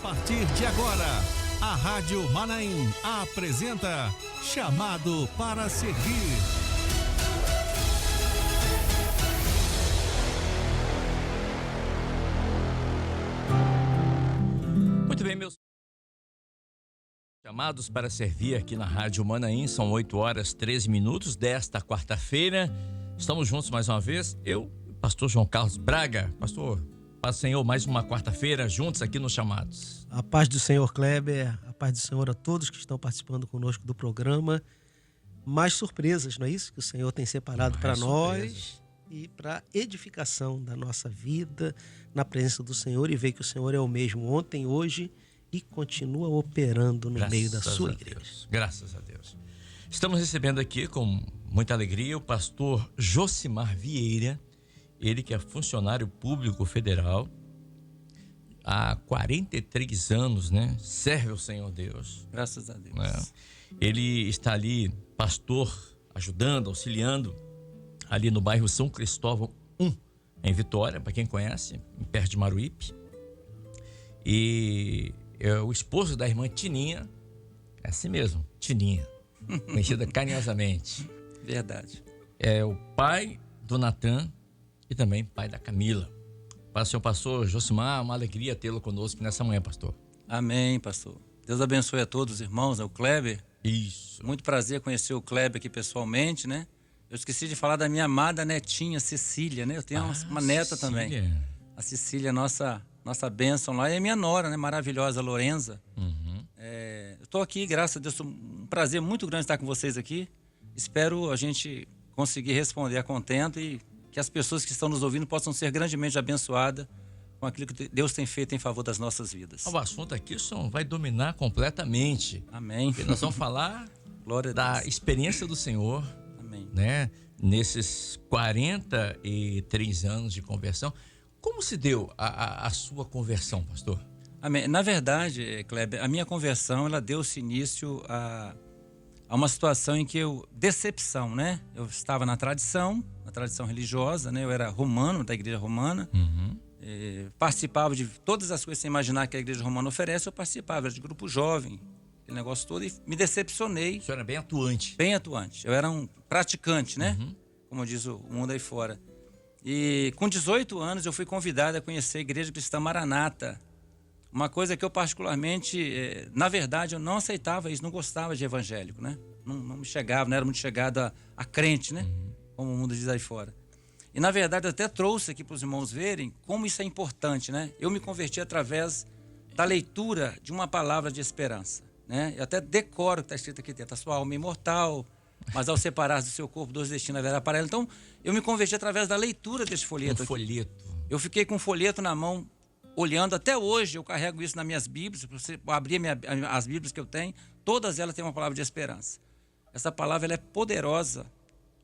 partir de agora, a Rádio Manaim apresenta Chamado para Servir. Muito bem, meus chamados para servir aqui na Rádio Manaim, são 8h13 desta quarta-feira. Estamos juntos mais uma vez, eu, pastor João Carlos Braga. Pastor, paz do Senhor, mais uma quarta-feira juntos aqui nos Chamados. A paz do Senhor, Kleber, a paz do Senhor a todos que estão participando conosco do programa. Mais surpresas, não é isso? Que o Senhor tem separado para nós e para edificação da nossa vida na presença do Senhor, e ver que o Senhor é o mesmo ontem, hoje e continua operando no meio da sua igreja. Graças a Deus. Estamos recebendo aqui com muita alegria o pastor Josimar Vieira, ele que é funcionário público federal, há 43 anos, né? Serve ao Senhor Deus. Graças a Deus. Né? Ele está ali, pastor, ajudando, auxiliando, ali no bairro São Cristóvão 1, em Vitória, para quem conhece, perto de Maruípe. E é o esposo da irmã Tininha, é assim mesmo, Tininha, conhecida carinhosamente. Verdade. É o pai do Natan e também pai da Camila. Para o senhor pastor Josimar, uma alegria tê-lo conosco nessa manhã, pastor. Amém, pastor. Deus abençoe a todos os irmãos, né? O Kleber. Isso. Muito prazer conhecer o Kleber aqui pessoalmente, né? Eu esqueci de falar da minha amada netinha Cecília, né? Eu tenho uma neta também. A Cecília, nossa bênção lá, e a minha nora, né? Maravilhosa, Lorenza. Uhum. Eu estou aqui, graças a Deus, um prazer muito grande estar com vocês aqui. Espero a gente conseguir responder a contento e que as pessoas que estão nos ouvindo possam ser grandemente abençoadas com aquilo que Deus tem feito em favor das nossas vidas. O assunto aqui vai dominar completamente. Amém. Porque nós vamos falar Glória a da Deus. experiência do Senhor, Amém. né? Nesses 43 anos de conversão. Como se deu a sua conversão, pastor? Amém. Na verdade, Kleber, a minha conversão, ela deu-se início a uma situação em que decepção, né? Eu estava na tradição religiosa, né? Eu era romano, da igreja romana. Uhum. Participava de todas as coisas sem imaginar que a igreja romana oferece. Eu participava, era de grupo jovem, aquele negócio todo, e me decepcionei. O senhor era bem atuante. Bem atuante. Eu era um praticante, né? Uhum. Como diz o mundo aí fora. E com 18 anos eu fui convidado a conhecer a Igreja Cristã Maranata. Uma coisa que eu particularmente, na verdade, eu não aceitava isso, não gostava de evangélico, né? Não me chegava, não era muito chegado a crente, né? Uhum. Como o mundo diz aí fora. E na verdade eu até trouxe aqui para os irmãos verem como isso é importante, né? Eu me converti através da leitura de uma palavra de esperança, né? Eu até decoro o que está escrito aqui dentro: a sua alma é imortal, mas ao separar do seu corpo, dois destinos haverá para ela. Então, eu me converti através da leitura desse folheto. Folheto. Eu fiquei com um folheto na mão, olhando. Até hoje eu carrego isso nas minhas Bíblias. Você abrir as Bíblias que eu tenho, todas elas têm uma palavra de esperança. Essa palavra ela é poderosa,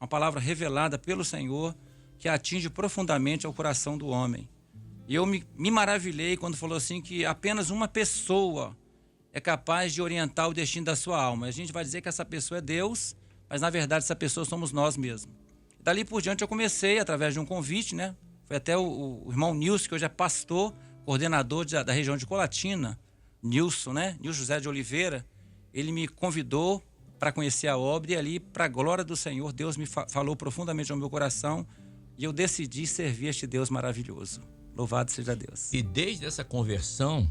uma palavra revelada pelo Senhor, que atinge profundamente ao coração do homem. E eu me maravilhei quando falou assim que apenas uma pessoa é capaz de orientar o destino da sua alma. A gente vai dizer que essa pessoa é Deus, mas na verdade essa pessoa somos nós mesmos. Dali por diante eu comecei, através de um convite, né? Foi até o irmão Nilson, que hoje é pastor, coordenador da região de Colatina, Nilson, né? Nilson José de Oliveira. Ele me convidou para conhecer a obra, e ali, para a glória do Senhor, Deus me falou profundamente ao meu coração, e eu decidi servir este Deus maravilhoso. Louvado seja Deus. E desde essa conversão,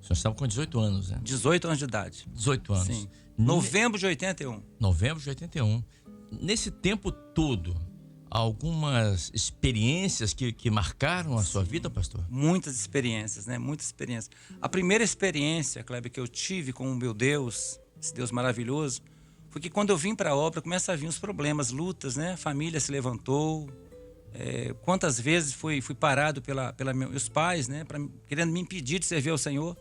o senhor estava com 18 anos, né? 18 anos de idade. 18 anos. Sim. Novembro de 81. Novembro de 81. Nesse tempo todo, algumas experiências que marcaram a sua vida, pastor? Muitas experiências, né? Muitas experiências. A primeira experiência, Kleber, que eu tive com o meu Deus, esse Deus maravilhoso, foi que quando eu vim para a obra, começam a vir os problemas, lutas, né? A família se levantou. Quantas vezes fui parado pelos meus pais, né? Querendo me impedir de servir ao Senhor.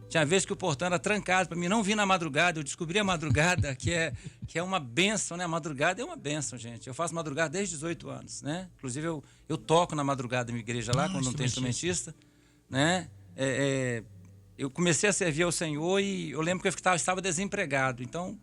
Tinha vezes que o portão era trancado para mim não vir na madrugada. Eu descobri a madrugada, que é uma bênção, né? A madrugada é uma bênção, gente. Eu faço madrugada desde 18 anos, né? Inclusive eu toco na madrugada na minha igreja lá, quando não tem instrumentista, né? Eu comecei a servir ao Senhor e eu lembro que eu estava desempregado. Então,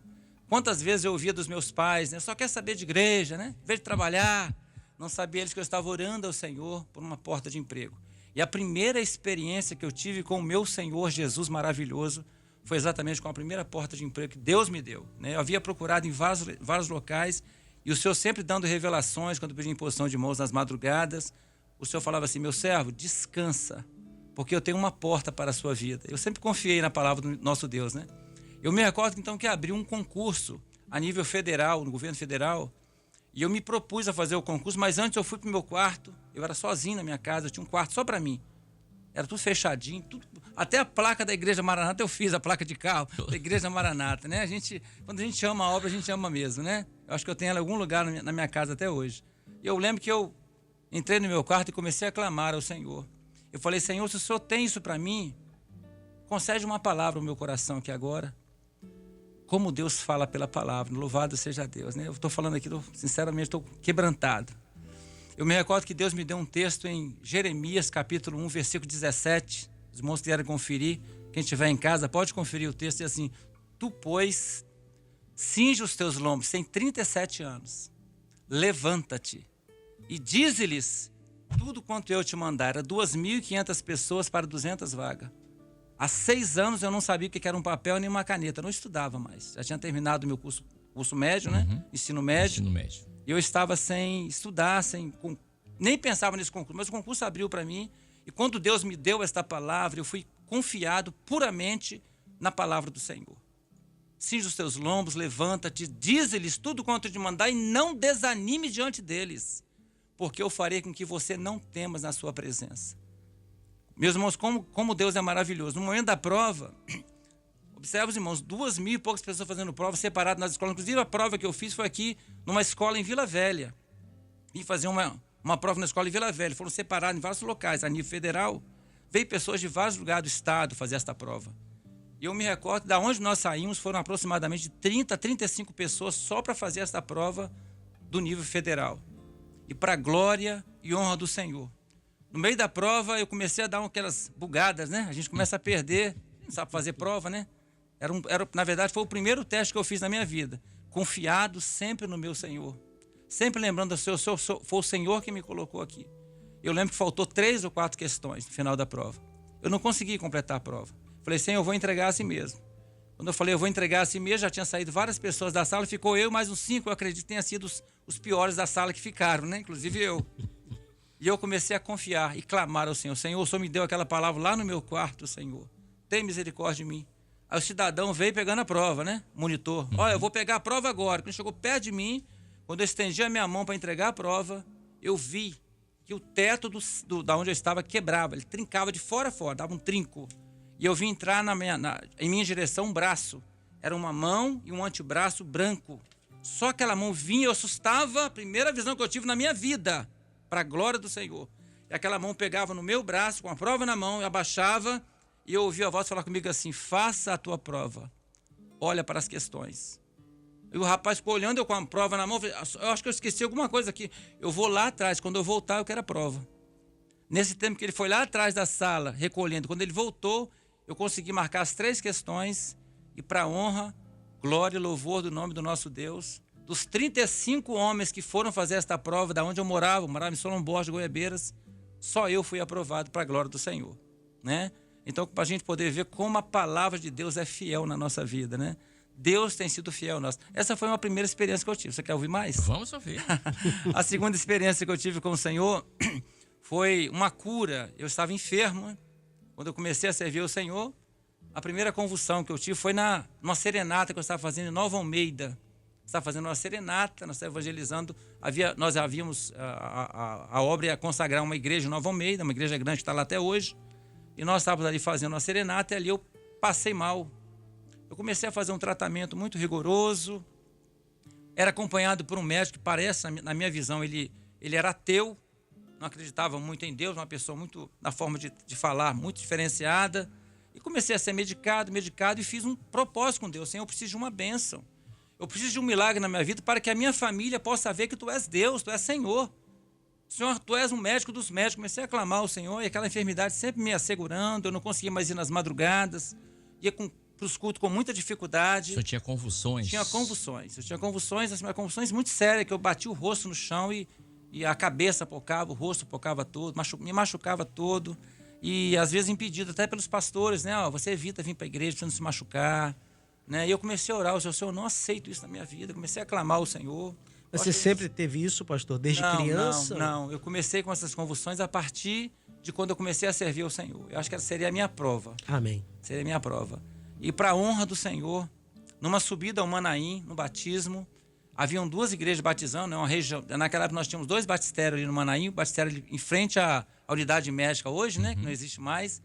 quantas vezes eu ouvia dos meus pais, né? Só quer saber de igreja, né? Em vez de trabalhar, não sabia eles que eu estava orando ao Senhor por uma porta de emprego. E a primeira experiência que eu tive com o meu Senhor Jesus maravilhoso foi exatamente com a primeira porta de emprego que Deus me deu, né? Eu havia procurado em vários locais e o Senhor sempre dando revelações quando eu pedi imposição de mãos nas madrugadas. O Senhor falava assim: meu servo, descansa, porque eu tenho uma porta para a sua vida. Eu sempre confiei na palavra do nosso Deus, né? Eu me recordo então que abriu um concurso a nível federal, no governo federal, e eu me propus a fazer o concurso, mas antes eu fui para o meu quarto, eu era sozinho na minha casa, eu tinha um quarto só para mim. Era tudo fechadinho, tudo, até a placa da Igreja Maranata eu fiz, a placa de carro da Igreja Maranata, né? Quando a gente ama a obra, a gente ama mesmo, né? Eu acho que eu tenho ela em algum lugar na minha casa até hoje. E eu lembro que eu entrei no meu quarto e comecei a clamar ao Senhor. Eu falei: Senhor, se o Senhor tem isso para mim, concede uma palavra ao meu coração aqui agora. Como Deus fala pela palavra, louvado seja Deus, né? Eu estou falando aqui, sinceramente, estou quebrantado. Eu me recordo que Deus me deu um texto em Jeremias, capítulo 1, versículo 17. Os irmãos quiserem conferir, quem estiver em casa pode conferir o texto. Diz assim: tu, pois, cinge os teus lombos, tem 37 anos, levanta-te e dize-lhes tudo quanto eu te mandar. Era 2.500 pessoas para 200 vagas. Há 6 anos eu não sabia o que era um papel nem uma caneta, eu não estudava mais. Já tinha terminado o meu curso médio, né? Ensino médio. E eu estava sem estudar, nem pensava nesse concurso, mas o concurso abriu para mim. E quando Deus me deu esta palavra, eu fui confiado puramente na palavra do Senhor. Cinge os teus lombos, levanta-te, dize-lhes tudo quanto te mandar e não desanime diante deles, porque eu farei com que você não temas na sua presença. Meus irmãos, como Deus é maravilhoso. No momento da prova, observe os irmãos, 2.000 e poucas pessoas fazendo prova, separadas nas escolas. Inclusive, a prova que eu fiz foi aqui, numa escola em Vila Velha. Vim fazer uma prova na escola em Vila Velha. Foram separados em vários locais, a nível federal. Veio pessoas de vários lugares do estado fazer esta prova. E eu me recordo, da onde nós saímos, foram aproximadamente 30 a 35 pessoas só para fazer esta prova do nível federal. E para a glória e honra do Senhor. No meio da prova, eu comecei a dar aquelas bugadas, né? A gente começa a perder, não sabe fazer prova, né? Na verdade, foi o primeiro teste que eu fiz na minha vida. Confiado sempre no meu Senhor. Sempre lembrando, foi o Senhor que me colocou aqui. Eu lembro que faltou 3 ou 4 questões no final da prova. Eu não consegui completar a prova. Falei: Senhor, eu vou entregar assim mesmo. Quando eu falei, eu vou entregar assim mesmo, já tinha saído várias pessoas da sala, ficou eu mais uns 5, eu acredito que tenha sido os piores da sala que ficaram, né? Inclusive eu. E eu comecei a confiar e clamar ao Senhor. Senhor, o Senhor me deu aquela palavra lá no meu quarto, Senhor. Tem misericórdia de mim. Aí o cidadão veio pegando a prova, né? Monitor. Olha, eu vou pegar a prova agora. Quando chegou perto de mim, quando eu estendi a minha mão para entregar a prova, eu vi que o teto da onde eu estava quebrava. Ele trincava de fora a fora, dava um trinco. E eu vi entrar em minha direção um braço. Era uma mão e um antebraço branco. Só aquela mão vinha, eu assustava, a primeira visão que eu tive na minha vida, para a glória do Senhor. E aquela mão pegava no meu braço, com a prova na mão, eu abaixava, e eu ouvia a voz falar comigo assim: faça a tua prova, olha para as questões. E o rapaz ficou olhando, eu com a prova na mão, eu acho que eu esqueci alguma coisa aqui. Eu vou lá atrás, quando eu voltar eu quero a prova. Nesse tempo que ele foi lá atrás da sala, recolhendo, quando ele voltou, eu consegui marcar as 3 questões, e para a honra, glória e louvor do nome do nosso Deus, dos 35 homens que foram fazer esta prova, da onde eu morava em Solon Borges, Goiabeiras, só eu fui aprovado para a glória do Senhor, né? Então, para a gente poder ver como a palavra de Deus é fiel na nossa vida, né? Deus tem sido fiel a nós. Essa foi uma primeira experiência que eu tive. Você quer ouvir mais? Vamos ouvir. A segunda experiência que eu tive com o Senhor foi uma cura. Eu estava enfermo. Quando eu comecei a servir o Senhor, a primeira convulsão que eu tive foi numa serenata que eu estava fazendo em Nova Almeida. Estava fazendo uma serenata, nós estávamos evangelizando. Nós havíamos, a obra ia consagrar uma igreja em Nova Almeida, uma igreja grande que está lá até hoje. E nós estávamos ali fazendo uma serenata e ali eu passei mal. Eu comecei a fazer um tratamento muito rigoroso. Era acompanhado por um médico que parece, na minha visão, ele era ateu. Não acreditava muito em Deus, uma pessoa muito, na forma de falar, muito diferenciada. E comecei a ser medicado e fiz um propósito com Deus. Senhor, eu preciso de uma bênção. Eu preciso de um milagre na minha vida para que a minha família possa ver que Tu és Deus, Tu és Senhor. Senhor, Tu és um médico dos médicos. Comecei a clamar ao Senhor e aquela enfermidade sempre me assegurando. Eu não conseguia mais ir nas madrugadas. Ia para os cultos com muita dificuldade. O senhor tinha convulsões? Eu tinha convulsões, assim, convulsões muito sérias, que eu bati o rosto no chão e e a cabeça pocava, o rosto pocava todo, me machucava todo. E às vezes impedido até pelos pastores, né? Ó, você evita vir para a igreja para não se machucar, né? E eu comecei a orar, Senhor, eu não aceito isso na minha vida. Comecei a clamar ao Senhor. Você sempre teve isso, pastor, desde criança? Não. Eu comecei com essas convulsões a partir de quando eu comecei a servir ao Senhor. Eu acho que essa seria a minha prova. Amém. Seria a minha prova. E para a honra do Senhor, numa subida ao Manaim, no batismo, haviam 2 igrejas batizando, né? Uma região, naquela época nós tínhamos 2 batistérios ali no Manaim, o batistério em frente à unidade médica hoje, né? Que não existe mais.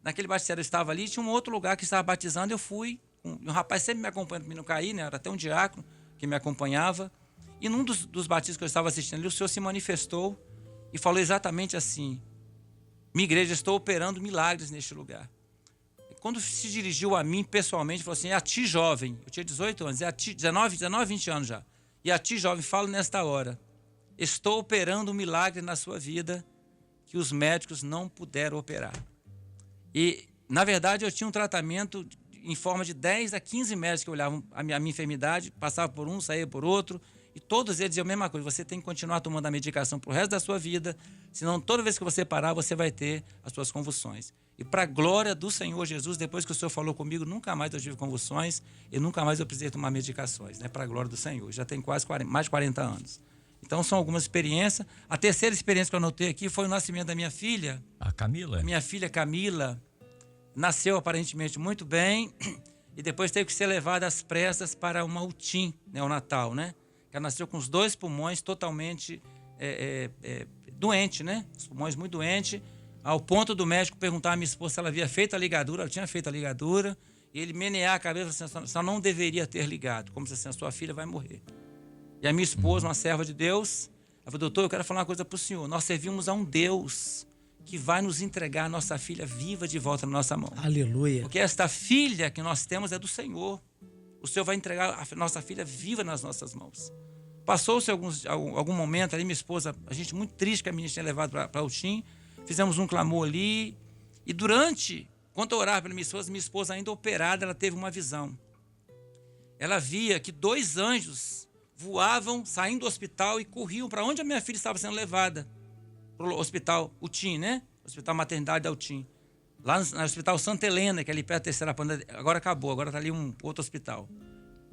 Naquele batistério eu estava ali, tinha um outro lugar que estava batizando, eu fui. Um rapaz sempre me acompanhando para mim não cair, né? Era até um diácono que me acompanhava. E num dos batismos que eu estava assistindo ali, o Senhor se manifestou e falou exatamente assim: minha igreja, estou operando milagres neste lugar. E quando se dirigiu a mim pessoalmente, falou assim: é a ti, jovem, eu tinha 18 anos, é a ti, 19, 20 anos já. E a ti, jovem, falo nesta hora: estou operando um milagre na sua vida que os médicos não puderam operar. E, na verdade, eu tinha um tratamento em forma de 10 a 15 médicos que olhavam a minha enfermidade, passava por um, saía por outro, e todos eles diziam a mesma coisa: você tem que continuar tomando a medicação para o resto da sua vida, senão toda vez que você parar, você vai ter as suas convulsões. E para a glória do Senhor Jesus, depois que o Senhor falou comigo, nunca mais eu tive convulsões e nunca mais eu precisei tomar medicações, né? Para a glória do Senhor. Já tem mais de 40 anos. Então são algumas experiências. A terceira experiência que eu anotei aqui foi o nascimento da minha filha. A Camila? Minha filha Camila nasceu aparentemente muito bem e depois teve que ser levada às pressas para uma UTIM, neonatal, né? Ela nasceu com os 2 pulmões totalmente doente, né? Os pulmões muito doentes, ao ponto do médico perguntar à minha esposa se ela havia feito a ligadura. Ela tinha feito a ligadura, e ele menear a cabeça e falou assim: você não deveria ter ligado, como se assim, a sua filha vai morrer. E a minha esposa, uma serva de Deus, ela falou: doutor, eu quero falar uma coisa para o senhor. Nós servimos a um Deus que vai nos entregar a nossa filha viva de volta na nossa mão. Aleluia. Porque esta filha que nós temos é do Senhor. O Senhor vai entregar a nossa filha viva nas nossas mãos. Passou-se algum momento ali, minha esposa, a gente muito triste que a menina tinha levado para o TIM, fizemos um clamor ali, e enquanto eu orava pela minha esposa ainda operada, ela teve uma visão. Ela via que 2 anjos voavam, saindo do hospital e corriam para onde a minha filha estava sendo levada, para o hospital, o TIM, né? Hospital Maternidade da UTIM. Lá no Hospital Santa Helena, que é ali perto da 3ª Pandemia, agora acabou, agora está ali um outro hospital.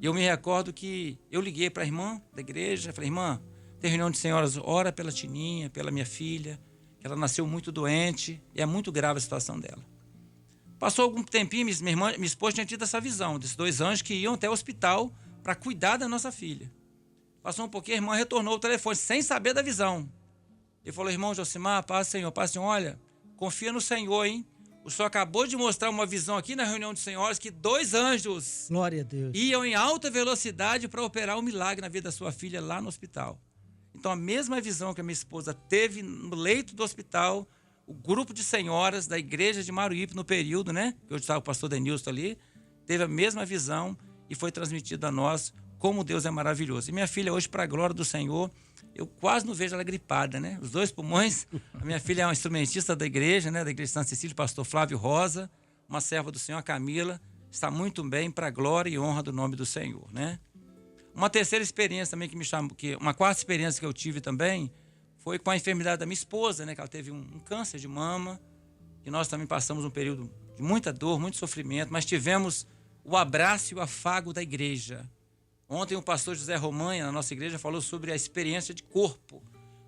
E eu me recordo que eu liguei para a irmã da igreja, falei: irmã, tem reunião de senhoras, ora pela Tininha, pela minha filha, que ela nasceu muito doente e é muito grave a situação dela. Passou algum tempinho, minha esposa tinha tido essa visão, desses 2 anjos que iam até o hospital para cuidar da nossa filha. Passou um pouquinho, a irmã retornou o telefone, sem saber da visão. Ele falou: irmão Josimar, paz, Senhor, olha, confia no Senhor, hein? O senhor acabou de mostrar uma visão aqui na reunião de senhoras que 2 anjos, glória a Deus, iam em alta velocidade para operar um milagre na vida da sua filha lá no hospital. Então, a mesma visão que a minha esposa teve no leito do hospital, o grupo de senhoras da igreja de Maruípe, no período, né? Que hoje estava o pastor Denilson ali, teve a mesma visão e foi transmitida a nós como Deus é maravilhoso. E minha filha hoje, para a glória do Senhor, eu quase não vejo ela gripada, né? Os 2 pulmões. A minha filha é uma instrumentista da igreja, né? Da igreja de Santa Cecília, pastor Flávio Rosa, uma serva do Senhor, a Camila, está muito bem para a glória e honra do nome do Senhor, né? Uma terceira experiência também que me chamou, uma quarta experiência que eu tive também, foi com a enfermidade da minha esposa, né? Que ela teve um câncer de mama, que nós também passamos um período de muita dor, muito sofrimento, mas tivemos o abraço e o afago da igreja. Ontem o pastor José Romanha, na nossa igreja, falou sobre a experiência de corpo.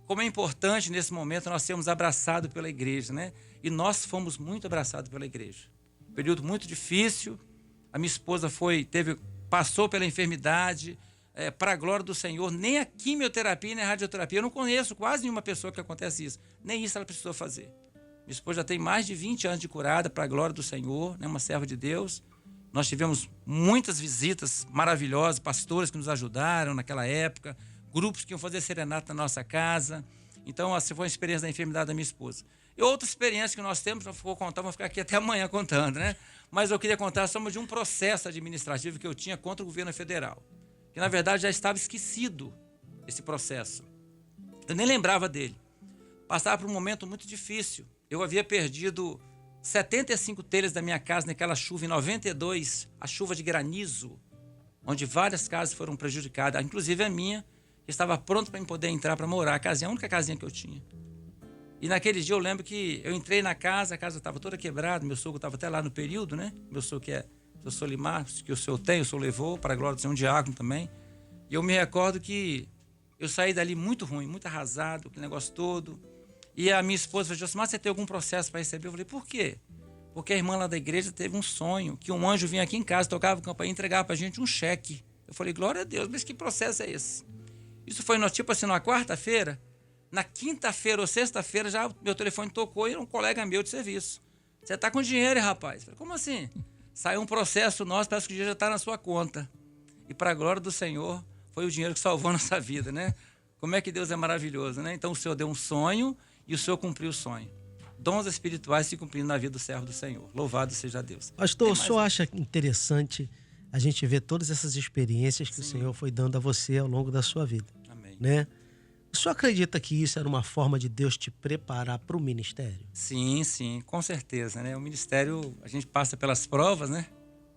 Como é importante nesse momento nós sermos abraçados pela igreja, né? E nós fomos muito abraçados pela igreja. Um período muito difícil. A minha esposa passou pela enfermidade, para a glória do Senhor. Nem a quimioterapia, nem a radioterapia. Eu não conheço quase nenhuma pessoa que acontece isso. Nem isso ela precisou fazer. Minha esposa já tem mais de 20 anos de curada, para a glória do Senhor, né? Uma serva de Deus. Nós tivemos muitas visitas maravilhosas, pastores que nos ajudaram naquela época, grupos que iam fazer serenata na nossa casa. Então, essa foi a experiência da enfermidade da minha esposa. E outra experiência que nós temos, não vou contar, vou ficar aqui até amanhã contando, né? Mas eu queria contar sobre um processo administrativo que eu tinha contra o governo federal, que na verdade já estava esquecido esse processo. Eu nem lembrava dele. Passava por um momento muito difícil. Eu havia perdido 75 telhas da minha casa naquela chuva em 92, a chuva de granizo, onde várias casas foram prejudicadas, inclusive a minha, estava pronto para poder entrar para morar. A casinha, a única casinha que eu tinha. E naquele dia eu lembro que eu entrei na casa, a casa estava toda quebrada, meu sogro estava até lá no período, né? Meu sogro que é o senhor Solimar, que o senhor tem, o senhor levou, para a glória do Senhor, um diácono também. E eu me recordo que eu saí dali muito ruim, muito arrasado, aquele negócio todo. E a minha esposa falou, Josimar, você tem algum processo para receber? Eu falei, por quê? Porque a irmã lá da igreja teve um sonho, que um anjo vinha aqui em casa, tocava campainha e entregava para a gente um cheque. Eu falei, glória a Deus, mas que processo é esse? Isso foi, tipo assim, numa quarta-feira. Na quinta-feira ou sexta-feira, já meu telefone tocou e era um colega meu de serviço. Você tá com dinheiro, hein, rapaz? Eu falei, como assim? Saiu um processo nosso, parece que o dinheiro já está na sua conta. E para a glória do Senhor, foi o dinheiro que salvou a nossa vida, né? Como é que Deus é maravilhoso, né? Então o Senhor deu um sonho e o Senhor cumpriu o sonho. Dons espirituais se cumprindo na vida do servo do Senhor. Louvado seja Deus. Pastor, o senhor acha interessante a gente ver todas essas experiências que o Senhor foi dando a você ao longo da sua vida? Amém. Né? O senhor acredita que isso era uma forma de Deus te preparar para o ministério? Sim, com certeza, né? O ministério, a gente passa pelas provas, né?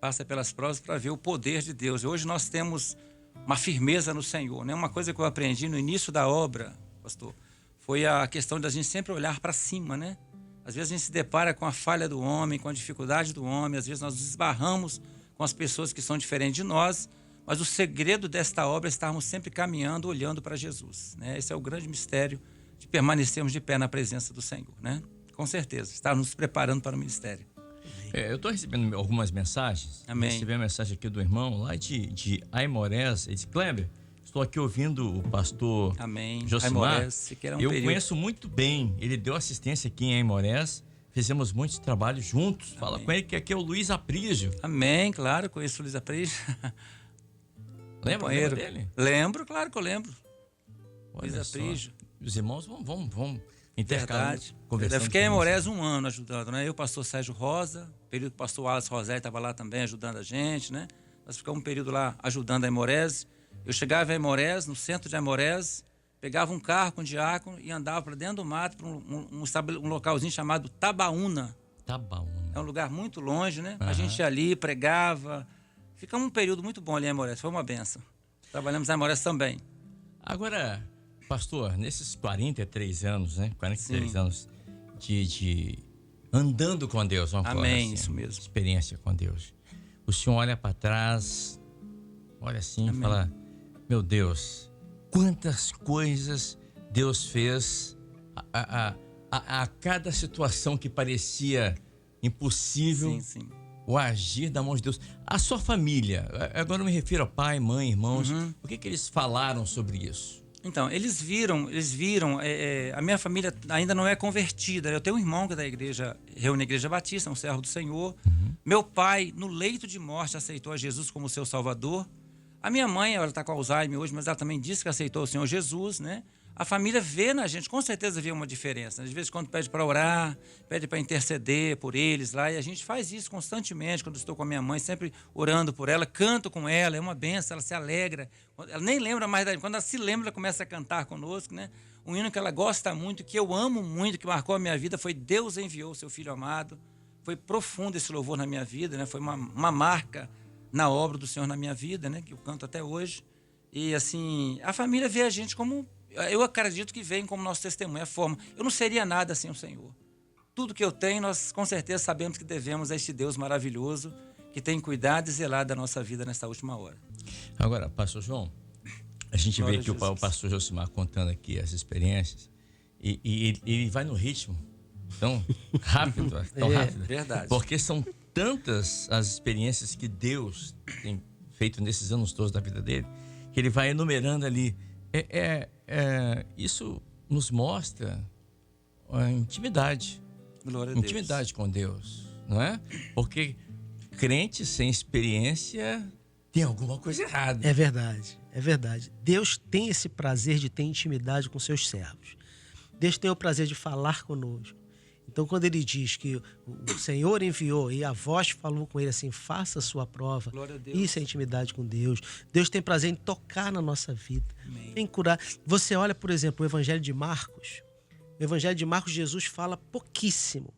Passa pelas provas para ver o poder de Deus. E hoje nós temos uma firmeza no Senhor, né? Uma coisa que eu aprendi no início da obra, pastor, foi a questão da gente sempre olhar para cima, né? Às vezes a gente se depara com a falha do homem, com a dificuldade do homem, às vezes nós nos esbarramos com as pessoas que são diferentes de nós, mas o segredo desta obra é estarmos sempre caminhando, olhando para Jesus, né? Esse é o grande mistério de permanecermos de pé na presença do Senhor, né? Com certeza, estarmos nos preparando para o ministério. Eu estou recebendo algumas mensagens. Amém. Recebi a mensagem aqui do irmão lá de Aimorés. Ele disse, Kleber, estou aqui ouvindo o pastor Amém. Josimar. Aimorés, Eu conheço muito bem. Ele deu assistência aqui em Aimorés. Fizemos muitos trabalhos juntos. Amém. Fala com ele que aqui é o Luiz Aprígio. Amém, claro, conheço o Luiz Aprígio. Lembra dele? Lembro, claro que eu lembro. Olha Luiz Aprígio. Os irmãos vão intercalar. Eu fiquei em Aimorés 1 ano ajudando, né? Eu, o pastor Sérgio Rosa, período que o pastor Wallace Rosé estava lá também ajudando a gente, né? Nós ficamos um período lá ajudando a Aimorés. Eu chegava em Aimorés, no centro de Aimorés, pegava um carro com um diácono e andava para dentro do mato, para um localzinho chamado Tabaúna. Tabaúna. É um lugar muito longe, né? Uhum. A gente ia ali, pregava. Ficamos um período muito bom ali em Aimorés, foi uma benção. Trabalhamos em Aimorés também. Agora, pastor, nesses 43 anos, né? 43 anos de andando com Deus, vamos falar Amém, assim, isso mesmo. experiência com Deus. O senhor olha para trás, olha assim e fala, meu Deus, quantas coisas Deus fez a cada situação que parecia impossível. Sim. O agir da mão de Deus. A sua família, agora eu me refiro a pai, mãe, irmãos, o que eles falaram sobre isso? Então, eles viram, a minha família ainda não é convertida. Eu tenho um irmão que é da igreja, reúne a Igreja Batista, um servo do Senhor. Meu pai, no leito de morte, aceitou a Jesus como seu Salvador. A minha mãe, ela está com Alzheimer hoje, mas ela também disse que aceitou o Senhor Jesus, né? A família vê na gente, com certeza vê uma diferença. Às vezes, quando pede para orar, pede para interceder por eles lá, e a gente faz isso constantemente. Quando estou com a minha mãe, sempre orando por ela, canto com ela, é uma benção, ela se alegra. Ela nem lembra mais, quando ela se lembra, ela começa a cantar conosco, né? Um hino que ela gosta muito, que eu amo muito, que marcou a minha vida, foi Deus enviou o seu Filho amado. Foi profundo esse louvor na minha vida, né? Foi uma marca na obra do Senhor na minha vida, né? Que eu canto até hoje. E assim, a família vê a gente como... Eu acredito que vem como nosso testemunho, a forma. Eu não seria nada sem o Senhor. Tudo que eu tenho, nós com certeza sabemos que devemos a este Deus maravilhoso que tem cuidado e zelado da nossa vida nesta última hora. Agora, pastor João, a gente Glória vê aqui a o pastor Josimar contando aqui as experiências e ele vai no ritmo tão rápido, rápido. Verdade. Porque são tantas as experiências que Deus tem feito nesses anos todos da vida dele, que ele vai enumerando ali. Isso nos mostra a intimidade. Glória a Deus. Intimidade com Deus, não é? Porque crente sem experiência tem alguma coisa errada. É verdade. Deus tem esse prazer de ter intimidade com seus servos. Deus tem o prazer de falar conosco. Então, quando ele diz que o Senhor enviou e a voz falou com ele assim, faça a sua prova, isso é intimidade com Deus. Deus tem prazer em tocar na nossa vida, em curar. Você olha, por exemplo, o Evangelho de Marcos. O Evangelho de Marcos, Jesus fala pouquíssimo,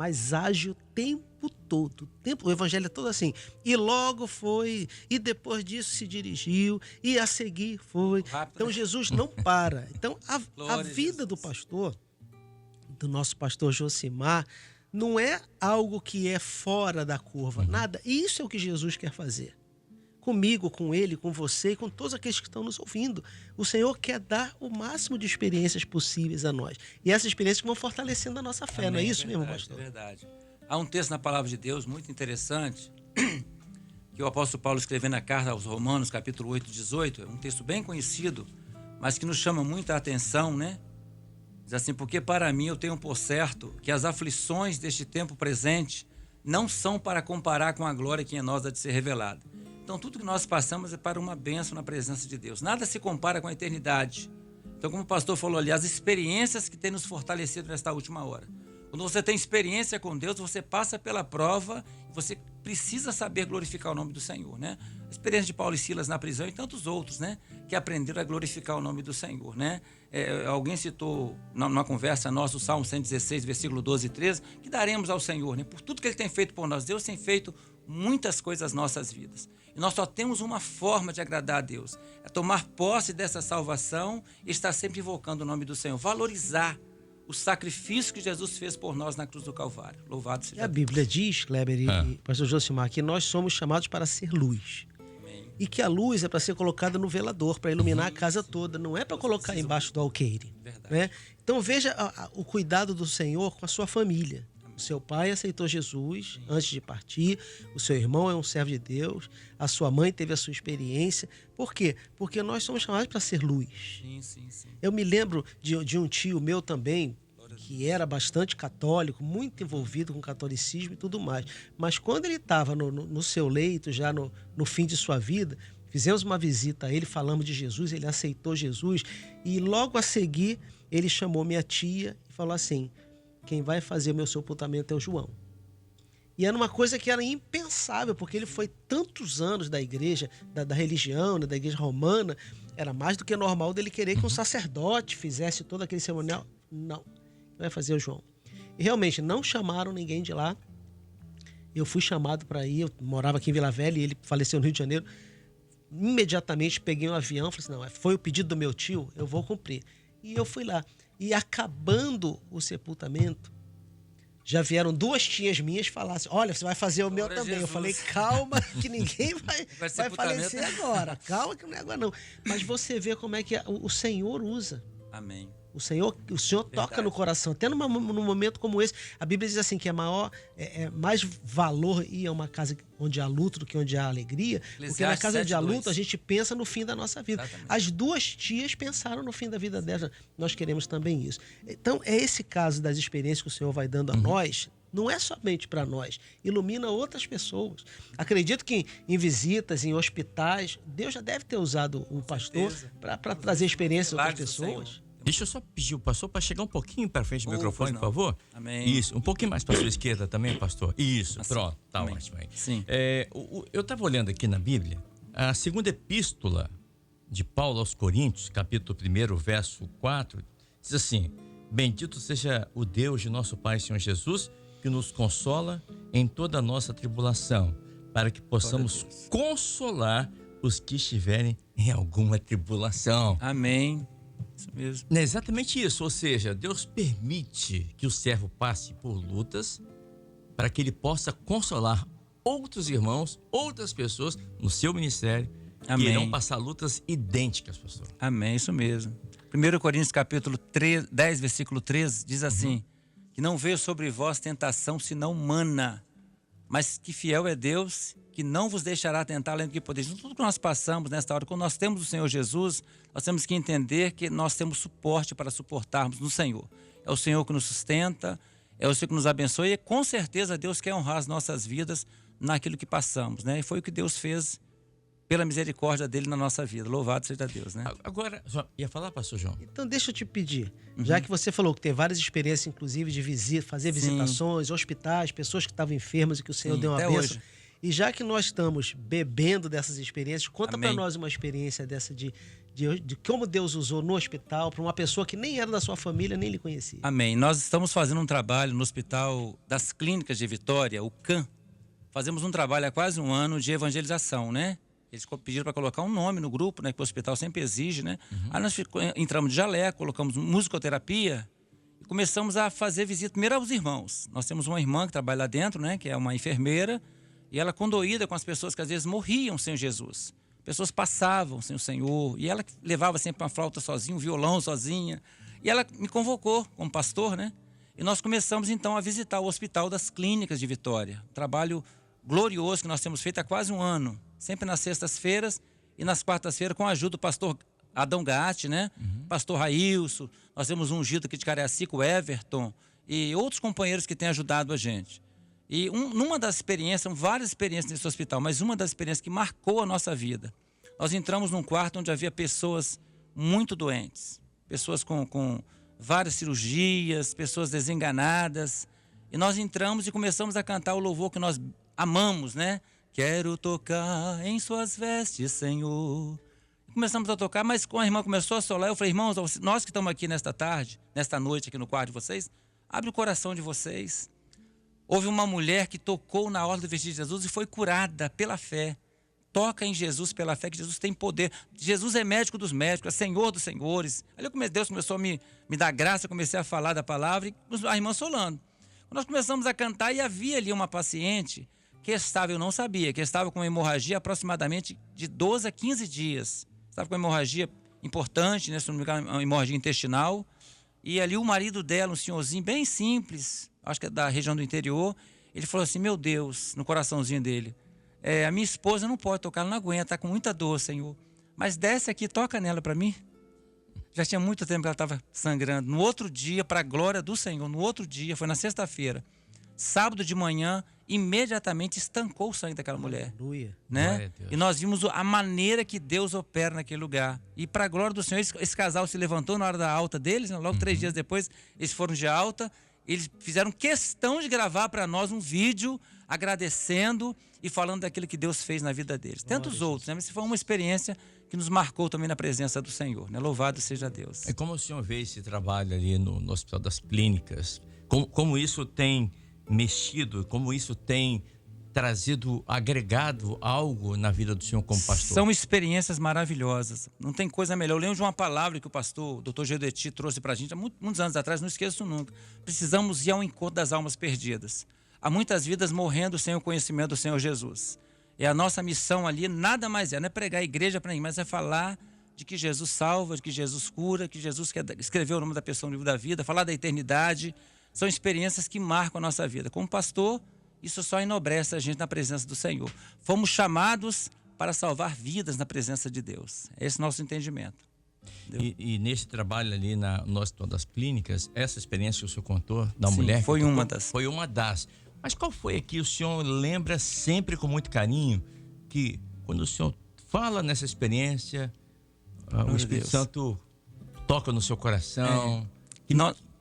mas age o tempo todo. O evangelho é todo assim. E logo foi, e depois disso se dirigiu, e a seguir foi. Rápido, Então né? Jesus não para. Então a Glória a vida do Jesus. pastor, do nosso pastor Josimar, não é algo que é fora da curva, nada. Isso é o que Jesus quer fazer. Comigo, com ele, com você e com todos aqueles que estão nos ouvindo. O Senhor quer dar o máximo de experiências possíveis a nós. E essas experiências vão fortalecendo a nossa fé, não é Amém, isso mesmo, verdade, pastor? É verdade. Há um texto na palavra de Deus muito interessante que o apóstolo Paulo escreveu na carta aos Romanos, capítulo 8, 18. É um texto bem conhecido, mas que nos chama muita atenção, né? Diz assim: porque para mim eu tenho por certo que as aflições deste tempo presente não são para comparar com a glória que em nós há de ser revelada. Então tudo que nós passamos é para uma bênção na presença de Deus. Nada se compara com a eternidade. Então, como o pastor falou ali, as experiências que têm nos fortalecido nesta última hora. Quando você tem experiência com Deus, você passa pela prova e você precisa saber glorificar o nome do Senhor, né? A experiência de Paulo e Silas na prisão e tantos outros, né? Que aprenderam a glorificar o nome do Senhor, né? Alguém citou numa conversa nossa o Salmo 116, versículo 12 e 13, que daremos ao Senhor, né? Por tudo que Ele tem feito por nós. Deus tem feito muitas coisas nas nossas vidas. E nós só temos uma forma de agradar a Deus. É tomar posse dessa salvação e estar sempre invocando o nome do Senhor. Valorizar o sacrifício que Jesus fez por nós na cruz do Calvário. Louvado seja E a Deus. Bíblia diz, Kleber e pastor Josimar, que nós somos chamados para ser luz. Amém. E que a luz é para ser colocada no velador, para iluminar a casa toda. Não é para colocar embaixo do alqueire. Verdade. Né? Então veja o cuidado do Senhor com a sua família. O seu pai aceitou Jesus antes de partir. O seu irmão é um servo de Deus. A sua mãe teve a sua experiência. Por quê? Porque nós somos chamados para ser luz. Sim. Eu me lembro de um tio meu também, que era bastante católico, muito envolvido com o catolicismo e tudo mais. Mas quando ele estava no seu leito, já no fim de sua vida, fizemos uma visita a ele, falamos de Jesus, ele aceitou Jesus. E logo a seguir, ele chamou minha tia e falou assim: quem vai fazer o meu sepultamento é o João. E era uma coisa que era impensável, porque ele foi tantos anos da igreja, da religião, da igreja romana. Era mais do que normal dele querer que um sacerdote fizesse todo aquele cerimonial. Não, vai fazer o João. E realmente não chamaram ninguém de lá. Eu fui chamado para ir, eu morava aqui em Vila Velha e ele faleceu no Rio de Janeiro. Imediatamente peguei um avião, falei assim: não, foi o pedido do meu tio, eu vou cumprir. E eu fui lá. E acabando o sepultamento, já vieram duas tias minhas falar assim: olha, você vai fazer o meu Glória a também. Eu Jesus. falei: calma, que ninguém vai sepultamento. falecer agora. Calma que não é agora não. Mas você vê como é que o Senhor usa. Amém. O Senhor toca Verdade. no coração. Até num momento como esse, a Bíblia diz assim que é mais valor ir a uma casa onde há luto do que onde há alegria. Porque na Eclesiastes casa onde há 7:2. luto, a gente pensa no fim da nossa vida. Exatamente. As duas tias pensaram no fim da vida delas. Nós queremos também isso. Então, é esse caso das experiências que o Senhor vai dando a nós. Não é somente para nós, ilumina outras pessoas. Acredito que em visitas, em hospitais, Deus já deve ter usado o pastor para trazer experiências a outras Milagres do Senhor. pessoas. Deixa eu só pedir o pastor para chegar um pouquinho para frente do Oh, microfone, pois por não. favor. Amém. Isso, um pouquinho mais para sua esquerda também, pastor. Isso, Assim. pronto, tá Amém. ótimo aí. Sim. Eu estava olhando aqui na Bíblia, a segunda epístola de Paulo aos Coríntios, capítulo 1, verso 4, diz assim: bendito seja o Deus de nosso Pai, Senhor Jesus, que nos consola em toda a nossa tribulação, para que possamos consolar os que estiverem em alguma tribulação. Amém. Isso mesmo. É exatamente isso, ou seja, Deus permite que o servo passe por lutas para que ele possa consolar outros irmãos, outras pessoas no seu ministério que Amém. irão passar lutas idênticas, pastor. Amém, isso mesmo. 1 Coríntios capítulo 10, versículo 13, diz assim: que não veio sobre vós tentação senão humana, mas que fiel é Deus, que não vos deixará tentar além do que podeis. Tudo que nós passamos nesta hora, quando nós temos o Senhor Jesus, nós temos que entender que nós temos suporte para suportarmos no Senhor. É o Senhor que nos sustenta, é o Senhor que nos abençoa e com certeza Deus quer honrar as nossas vidas naquilo que passamos, né? E foi o que Deus fez pela misericórdia dele na nossa vida. Louvado seja Deus, né? Agora, ia falar, pastor João? Então, deixa eu te pedir, já que você falou que tem várias experiências, inclusive, de fazer visitações, hospitais, pessoas que estavam enfermas e que o Senhor Sim, deu uma até bênção. hoje. E já que nós estamos bebendo dessas experiências, conta para Amém. nós uma experiência dessa de de como Deus usou no hospital para uma pessoa que nem era da sua família, nem lhe conhecia. Amém. Nós estamos fazendo um trabalho no Hospital das Clínicas de Vitória, o CAM. Fazemos um trabalho há quase um ano de evangelização, né? Eles pediram para colocar um nome no grupo, né? Que o hospital sempre exige, né? Aí nós entramos de jaleco, colocamos musicoterapia e começamos a fazer visita primeiro aos irmãos. Nós temos uma irmã que trabalha lá dentro, né? Que é uma enfermeira, e ela condoída com as pessoas que às vezes morriam sem Jesus. Pessoas passavam sem o Senhor, e ela levava sempre uma flauta sozinha, um violão sozinha. E ela me convocou como pastor, né? E nós começamos então a visitar o Hospital das Clínicas de Vitória. Um trabalho glorioso que nós temos feito há quase um ano. Sempre nas sextas-feiras e nas quartas-feiras, com a ajuda do pastor Adão Gatti, né? Pastor Railson, nós temos um ungido aqui de Cariacica, o Everton, e outros companheiros que têm ajudado a gente. E numa das experiências, são várias experiências nesse hospital, mas uma das experiências que marcou a nossa vida, nós entramos num quarto onde havia pessoas muito doentes, pessoas com várias cirurgias, pessoas desenganadas, e nós entramos e começamos a cantar o louvor que nós amamos, né? Quero tocar em suas vestes, Senhor. Começamos a tocar, mas quando a irmã começou a solar, eu falei, irmãos, nós que estamos aqui nesta tarde, nesta noite aqui no quarto de vocês, abre o coração de vocês. Houve uma mulher que tocou na orla do vestido de Jesus e foi curada pela fé. Toca em Jesus pela fé, que Jesus tem poder. Jesus é médico dos médicos, é Senhor dos senhores. Ali Deus começou a me dar graça, eu comecei a falar da palavra e a irmã solando. Nós começamos a cantar e havia ali uma paciente que estava, eu não sabia, que estava com uma hemorragia aproximadamente de 12 a 15 dias. Estava com uma hemorragia importante, né, se não me engano, uma hemorragia intestinal. E ali o marido dela, um senhorzinho bem simples, acho que é da região do interior, ele falou assim, meu Deus, no coraçãozinho dele, a minha esposa não pode tocar, ela não aguenta, está com muita dor, Senhor. Mas desce aqui, toca nela para mim. Já tinha muito tempo que ela estava sangrando. No outro dia, para a glória do Senhor, no outro dia, foi na sexta-feira, sábado de manhã, imediatamente estancou o sangue daquela mulher. Aleluia. Né? E nós vimos a maneira que Deus opera naquele lugar. E para a glória do Senhor, esse casal se levantou na hora da alta deles, né? Logo 3 dias depois, eles foram de alta. Eles fizeram questão de gravar para nós um vídeo agradecendo e falando daquilo que Deus fez na vida deles. Tantos outros, né? Mas foi uma experiência que nos marcou também na presença do Senhor, né? Louvado seja Deus. É como o senhor vê esse trabalho ali no Hospital das Clínicas, como isso tem mexido, como isso tem trazido, agregado algo na vida do senhor como pastor? São experiências maravilhosas. Não tem coisa melhor. Eu lembro de uma palavra que o pastor, o Dr. Gedeti, trouxe pra gente há muitos anos atrás, não esqueço nunca. Precisamos ir ao encontro das almas perdidas. Há muitas vidas morrendo sem o conhecimento do Senhor Jesus. E a nossa missão ali nada mais não é pregar a igreja para ninguém, mas é falar de que Jesus salva, de que Jesus cura, que Jesus quer escrever o nome da pessoa no livro da vida, falar da eternidade. São experiências que marcam a nossa vida. Como pastor, isso só enobrece a gente na presença do Senhor. Fomos chamados para salvar vidas na presença de Deus. Esse é o nosso entendimento. E nesse trabalho ali no Hospital das Clínicas, essa experiência que o senhor contou da mulher... Foi uma das. Foi uma das. Mas qual foi aqui? O senhor lembra sempre com muito carinho que quando o senhor fala nessa experiência, o Espírito Santo toca no seu coração,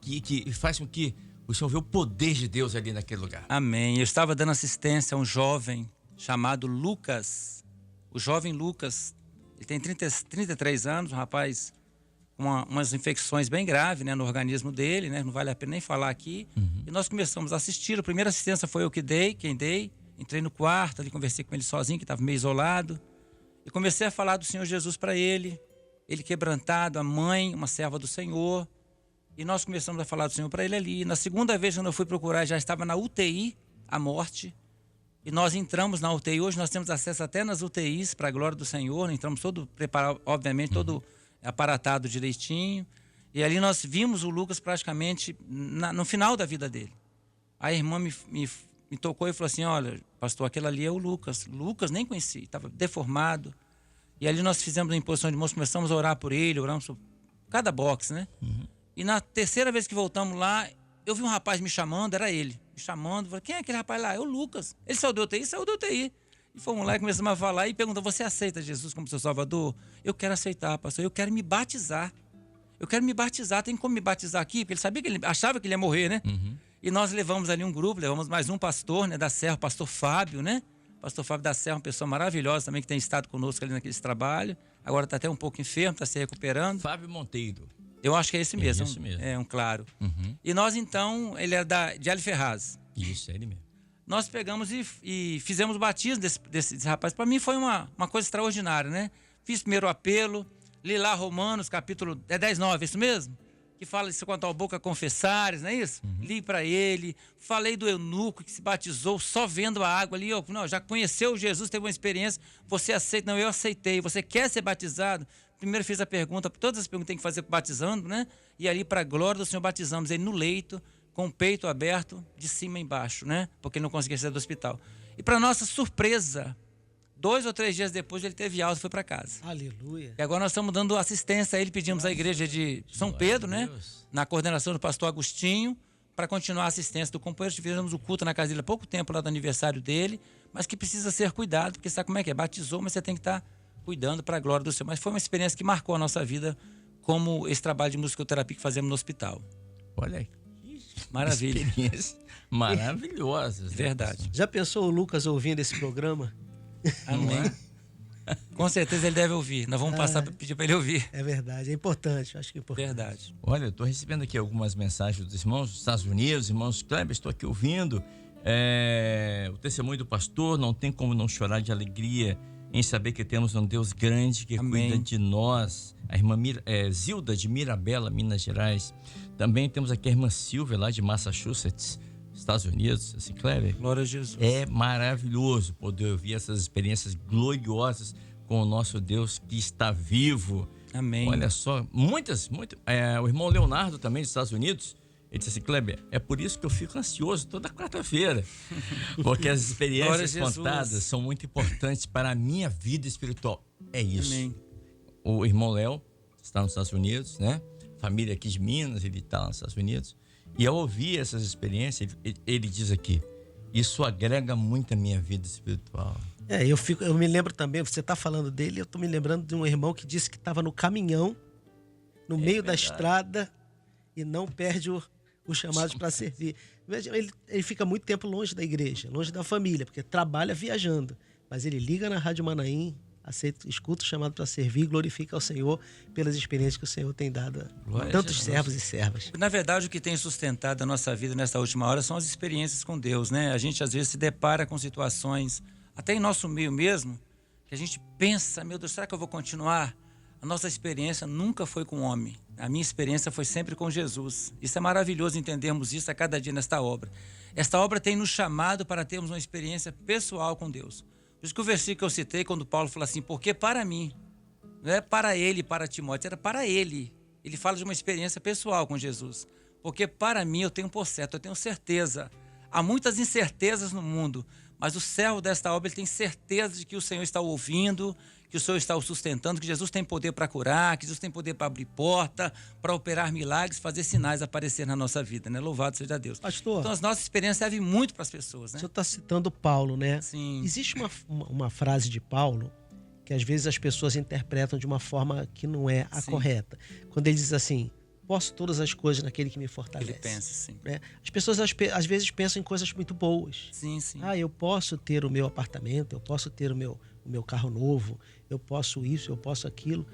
que faz com que o senhor vê o poder de Deus ali naquele lugar. Amém. Eu estava dando assistência a um jovem chamado Lucas. O jovem Lucas, ele tem 33 anos, um rapaz com umas infecções bem graves, né, no organismo dele, né, não vale a pena nem falar aqui. E nós começamos a assistir. A primeira assistência foi eu quem dei. Entrei no quarto, ali conversei com ele sozinho, que estava meio isolado. E comecei a falar do Senhor Jesus para ele. Ele quebrantado, a mãe, uma serva do Senhor. E nós começamos a falar do Senhor para ele ali. Na segunda vez, quando eu fui procurar, já estava na UTI, a morte. E nós entramos na UTI. Hoje nós temos acesso até nas UTIs, para a glória do Senhor. Entramos todo preparado, obviamente, todo aparatado direitinho. E ali nós vimos o Lucas praticamente no final da vida dele. A irmã me tocou e falou assim, olha, pastor, aquele ali é o Lucas. Lucas nem conheci, estava deformado. E ali nós fizemos uma imposição de mãos, começamos a orar por ele, oramos por cada box, né? E na terceira vez que voltamos lá, eu vi um rapaz me chamando, era ele. Me chamando, falei, quem é aquele rapaz lá? É o Lucas. Ele saiu do UTI? Saiu do UTI. E fomos lá e começamos a falar e perguntou, você aceita Jesus como seu Salvador? Eu quero aceitar, pastor, eu quero me batizar. Eu quero me batizar, tem como me batizar aqui? Porque ele sabia que ele achava que ele ia morrer, né? E nós levamos ali um grupo, levamos mais um pastor, né, da Serra, o pastor Fábio, né? Pastor Fábio da Serra, uma pessoa maravilhosa também, que tem estado conosco ali naquele trabalho. Agora está até um pouco enfermo, está se recuperando. Fábio Monteiro. Eu acho que é esse mesmo. É isso mesmo. É um claro. Uhum. E nós, então, ele é de Ali Ferraz. Isso, é ele mesmo. Nós pegamos e fizemos o batismo desse rapaz. Para mim foi uma coisa extraordinária, né? Fiz primeiro o apelo, li lá Romanos, capítulo 10:9, é isso mesmo? Que fala isso quanto ao boca confessares, não é isso? Uhum. Li para ele, falei do eunuco que se batizou só vendo a água ali. Não, já conheceu Jesus, teve uma experiência, você aceita? Não, eu aceitei. Você quer ser batizado? Primeiro fiz a pergunta, todas as perguntas tem que fazer batizando, né? E ali, para a glória do Senhor, batizamos ele no leito, com o peito aberto, de cima a embaixo, né? Porque ele não conseguia sair do hospital. E para nossa surpresa, 2 ou 3 dias depois ele teve alta e foi para casa. Aleluia. E agora nós estamos dando assistência a ele, pedimos à igreja de São Pedro, né? Na coordenação do pastor Agostinho, para continuar a assistência do companheiro. Fizemos o culto na casa dele há pouco tempo, lá do aniversário dele, mas que precisa ser cuidado, porque sabe como é que é? Batizou, mas você tem que estar cuidando para a glória do Senhor. Mas foi uma experiência que marcou a nossa vida, como esse trabalho de musicoterapia que fazemos no hospital. Olha aí. Maravilha. Experiências maravilhosas. Verdade. Já pensou o Lucas ouvindo esse programa? Amém. Com certeza ele deve ouvir. Nós vamos passar para pedir para ele ouvir. É verdade, é importante, acho que é importante. Verdade. Olha, eu estou recebendo aqui algumas mensagens dos irmãos dos Estados Unidos, irmãos Kleber, estou aqui ouvindo o testemunho do pastor. Não tem como não chorar de alegria em saber que temos um Deus grande que Amém. cuida de nós. A irmã Zilda de Mirabela, Minas Gerais. Também temos aqui a irmã Silvia, lá de Massachusetts, Estados Unidos. Assim, Kleber, Glória a Jesus. é maravilhoso poder ouvir essas experiências gloriosas com o nosso Deus que está vivo. Amém. Olha só, muitas. O irmão Leonardo também, dos Estados Unidos, ele disse assim: Kleber, é por isso que eu fico ansioso toda quarta-feira. Porque as experiências contadas são muito importantes para a minha vida espiritual. É isso. Amém. O irmão Léo está nos Estados Unidos, né? Família aqui de Minas, ele está nos Estados Unidos. E ao ouvir essas experiências, ele diz aqui: isso agrega muito a minha vida espiritual. Eu me lembro também, você está falando dele, eu estou me lembrando de um irmão que disse que estava no caminhão, no meio da estrada, e não perde os chamados para servir. Veja, ele fica muito tempo longe da igreja, longe da família, porque trabalha viajando. Mas ele liga na Rádio Manaim, escuta o chamado para servir e glorifica ao Senhor pelas experiências que o Senhor tem dado a tantos servos e servas. Na verdade, o que tem sustentado a nossa vida nessa última hora são as experiências com Deus, né? A gente às vezes se depara com situações, até em nosso meio mesmo, que a gente pensa: meu Deus, será que eu vou continuar? A nossa experiência nunca foi com o homem. A minha experiência foi sempre com Jesus. Isso é maravilhoso entendermos isso a cada dia nesta obra. Esta obra tem nos chamado para termos uma experiência pessoal com Deus. Por isso que o versículo que eu citei, quando Paulo fala assim: porque para mim, não é para ele, para Timóteo, era para ele. Ele fala de uma experiência pessoal com Jesus. Porque para mim eu tenho por certo, eu tenho certeza. Há muitas incertezas no mundo, mas o servo desta obra ele tem certeza de que o Senhor está o ouvindo, que o Senhor está o sustentando, que Jesus tem poder para curar, que Jesus tem poder para abrir porta, para operar milagres, fazer sinais aparecer na nossa vida, né? Louvado seja Deus. Pastor, então as nossas experiências servem muito para as pessoas, né? O senhor está citando Paulo, né? Sim. Existe uma frase de Paulo que às vezes as pessoas interpretam de uma forma que não é a correta. Quando ele diz assim: posso todas as coisas naquele que me fortalece. Ele pensa assim. As pessoas às vezes pensam em coisas muito boas. Sim, sim. Eu posso ter o meu apartamento, eu posso ter o meu carro novo, eu posso isso, eu posso aquilo.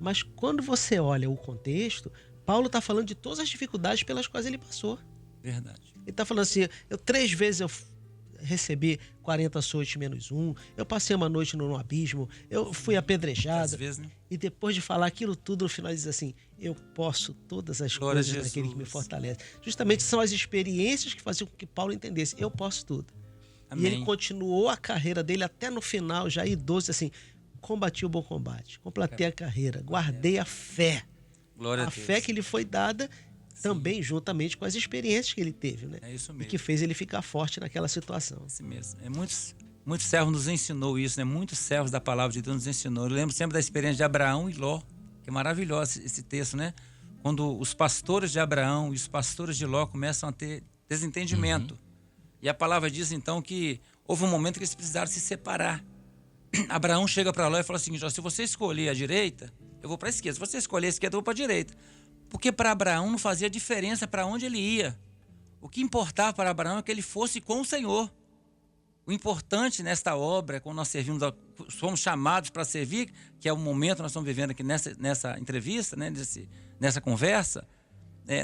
Mas quando você olha o contexto, Paulo está falando de todas as dificuldades pelas quais ele passou. Verdade. Ele está falando assim: 3 vezes eu recebi 40 açoites menos 1, eu passei uma noite no abismo, eu fui apedrejado. Às vezes, né? E depois de falar aquilo tudo, no final ele diz assim: eu posso todas as Glória coisas naquele que me fortalece. Justamente são as experiências que faziam com que Paulo entendesse: eu posso tudo. Amém. E ele continuou a carreira dele até no final, já idoso, assim: combati o bom combate, completei a carreira, guardei a fé. Glória a Deus. fé que lhe foi dada também juntamente com as experiências que ele teve, né? É isso mesmo. E que fez ele ficar forte naquela situação. Assim mesmo. Muitos servos nos ensinou isso, né? Muitos servos da palavra de Deus nos ensinou. Eu lembro sempre da experiência de Abraão e Ló, que é maravilhoso esse texto, né? Quando os pastores de Abraão e os pastores de Ló começam a ter desentendimento. E a palavra diz então que houve um momento que eles precisaram se separar. Abraão chega para Ló e fala o seguinte: se você escolher a direita, eu vou para a esquerda. Se você escolher a esquerda, eu vou para a direita. Porque para Abraão não fazia diferença para onde ele ia. O que importava para Abraão é que ele fosse com o Senhor. O importante nesta obra, quando nós servimos, somos chamados para servir, que é o momento que nós estamos vivendo aqui nessa entrevista, né, nessa conversa,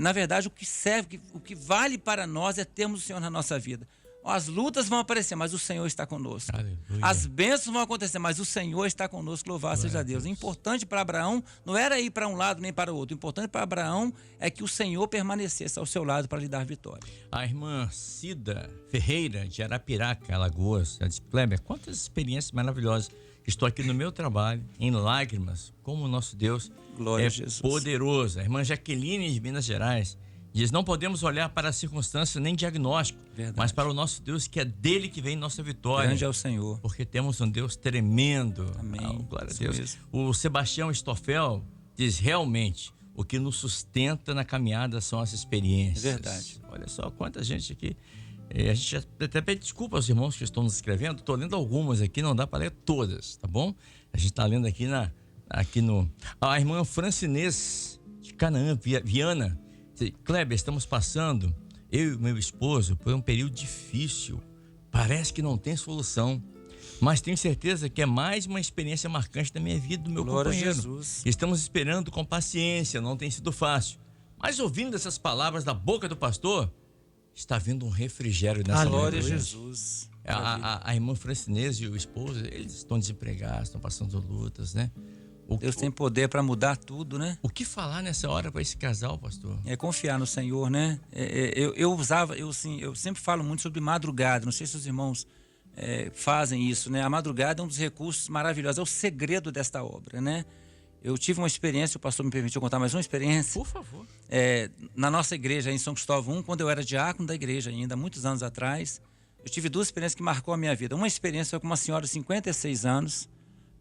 na verdade, o que serve, o que vale para nós é termos o Senhor na nossa vida. As lutas vão aparecer, mas o Senhor está conosco. Aleluia. As bênçãos vão acontecer, mas o Senhor está conosco, louvado seja Deus. O importante para Abraão não era ir para um lado nem para o outro. O importante para Abraão é que o Senhor permanecesse ao seu lado para lhe dar vitória. A irmã Cida Ferreira, de Arapiraca, Alagoas, ela disse: Kleber, quantas experiências maravilhosas. Estou aqui no meu trabalho, em lágrimas, como o nosso Deus Glória é a Jesus. poderoso. A irmã Jaqueline, de Minas Gerais, diz: não podemos olhar para a circunstância nem diagnóstico, Verdade. mas para o nosso Deus, que é dele que vem nossa vitória. Grande é o Senhor. Porque temos um Deus tremendo. Amém. Glória a Isso Deus. mesmo. O Sebastião Stoffel diz: realmente, o que nos sustenta na caminhada são as experiências. Verdade. Olha só quanta gente aqui. A gente até pede desculpa aos irmãos que estão nos escrevendo. Estou lendo algumas aqui, não dá para ler todas, tá bom? A gente está lendo aqui no... A irmã Francinês, de Canaã, Viana. Kleber, estamos passando, eu e meu esposo, por um período difícil. Parece que não tem solução, mas tenho certeza que é mais uma experiência marcante da minha vida, do meu Glória a companheiro. Jesus. Estamos esperando com paciência, não tem sido fácil. Mas ouvindo essas palavras da boca do pastor, está vindo um refrigério nessa Glória a noite. Jesus. A irmã Francinês e o esposo, eles estão desempregados, estão passando lutas, né? Deus tem poder para mudar tudo, né? O que falar nessa hora para esse casal, pastor? É confiar no Senhor, né? Eu sempre falo muito sobre madrugada. Não sei se os irmãos fazem isso, né? A madrugada é um dos recursos maravilhosos, é o segredo desta obra, né? Eu tive uma experiência, o pastor me permitiu contar mais uma experiência. Por favor. Na nossa igreja em São Cristóvão I, quando eu era diácono da igreja ainda, muitos anos atrás, eu tive duas experiências que marcou a minha vida. Uma experiência foi com uma senhora de 56 anos,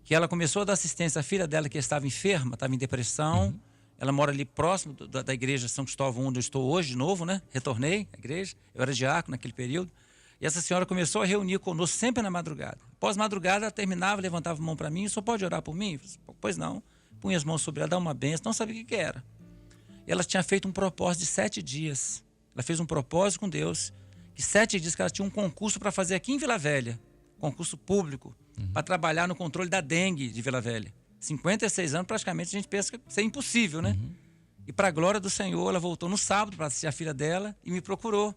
que ela começou a dar assistência à filha dela, que estava enferma, estava em depressão. Uhum. Ela mora ali próximo da igreja São Cristóvão, onde eu estou hoje, de novo, né? Retornei à igreja, eu era diácono naquele período. E essa senhora começou a reunir conosco sempre na madrugada. Após madrugada, ela terminava, levantava a mão para mim: "O senhor pode orar por mim?" Eu falei: "Pois não." Punha as mãos sobre ela, dá uma bênção, não sabia o que era. E ela tinha feito um propósito de 7 dias. Ela fez um propósito com Deus, que 7 dias que ela tinha um concurso para fazer aqui em Vila Velha, concurso público, para trabalhar no controle da dengue de Vila Velha. 56 anos, praticamente, a gente pensa que isso é impossível, né? E para a glória do Senhor, ela voltou no sábado para assistir a filha dela e me procurou.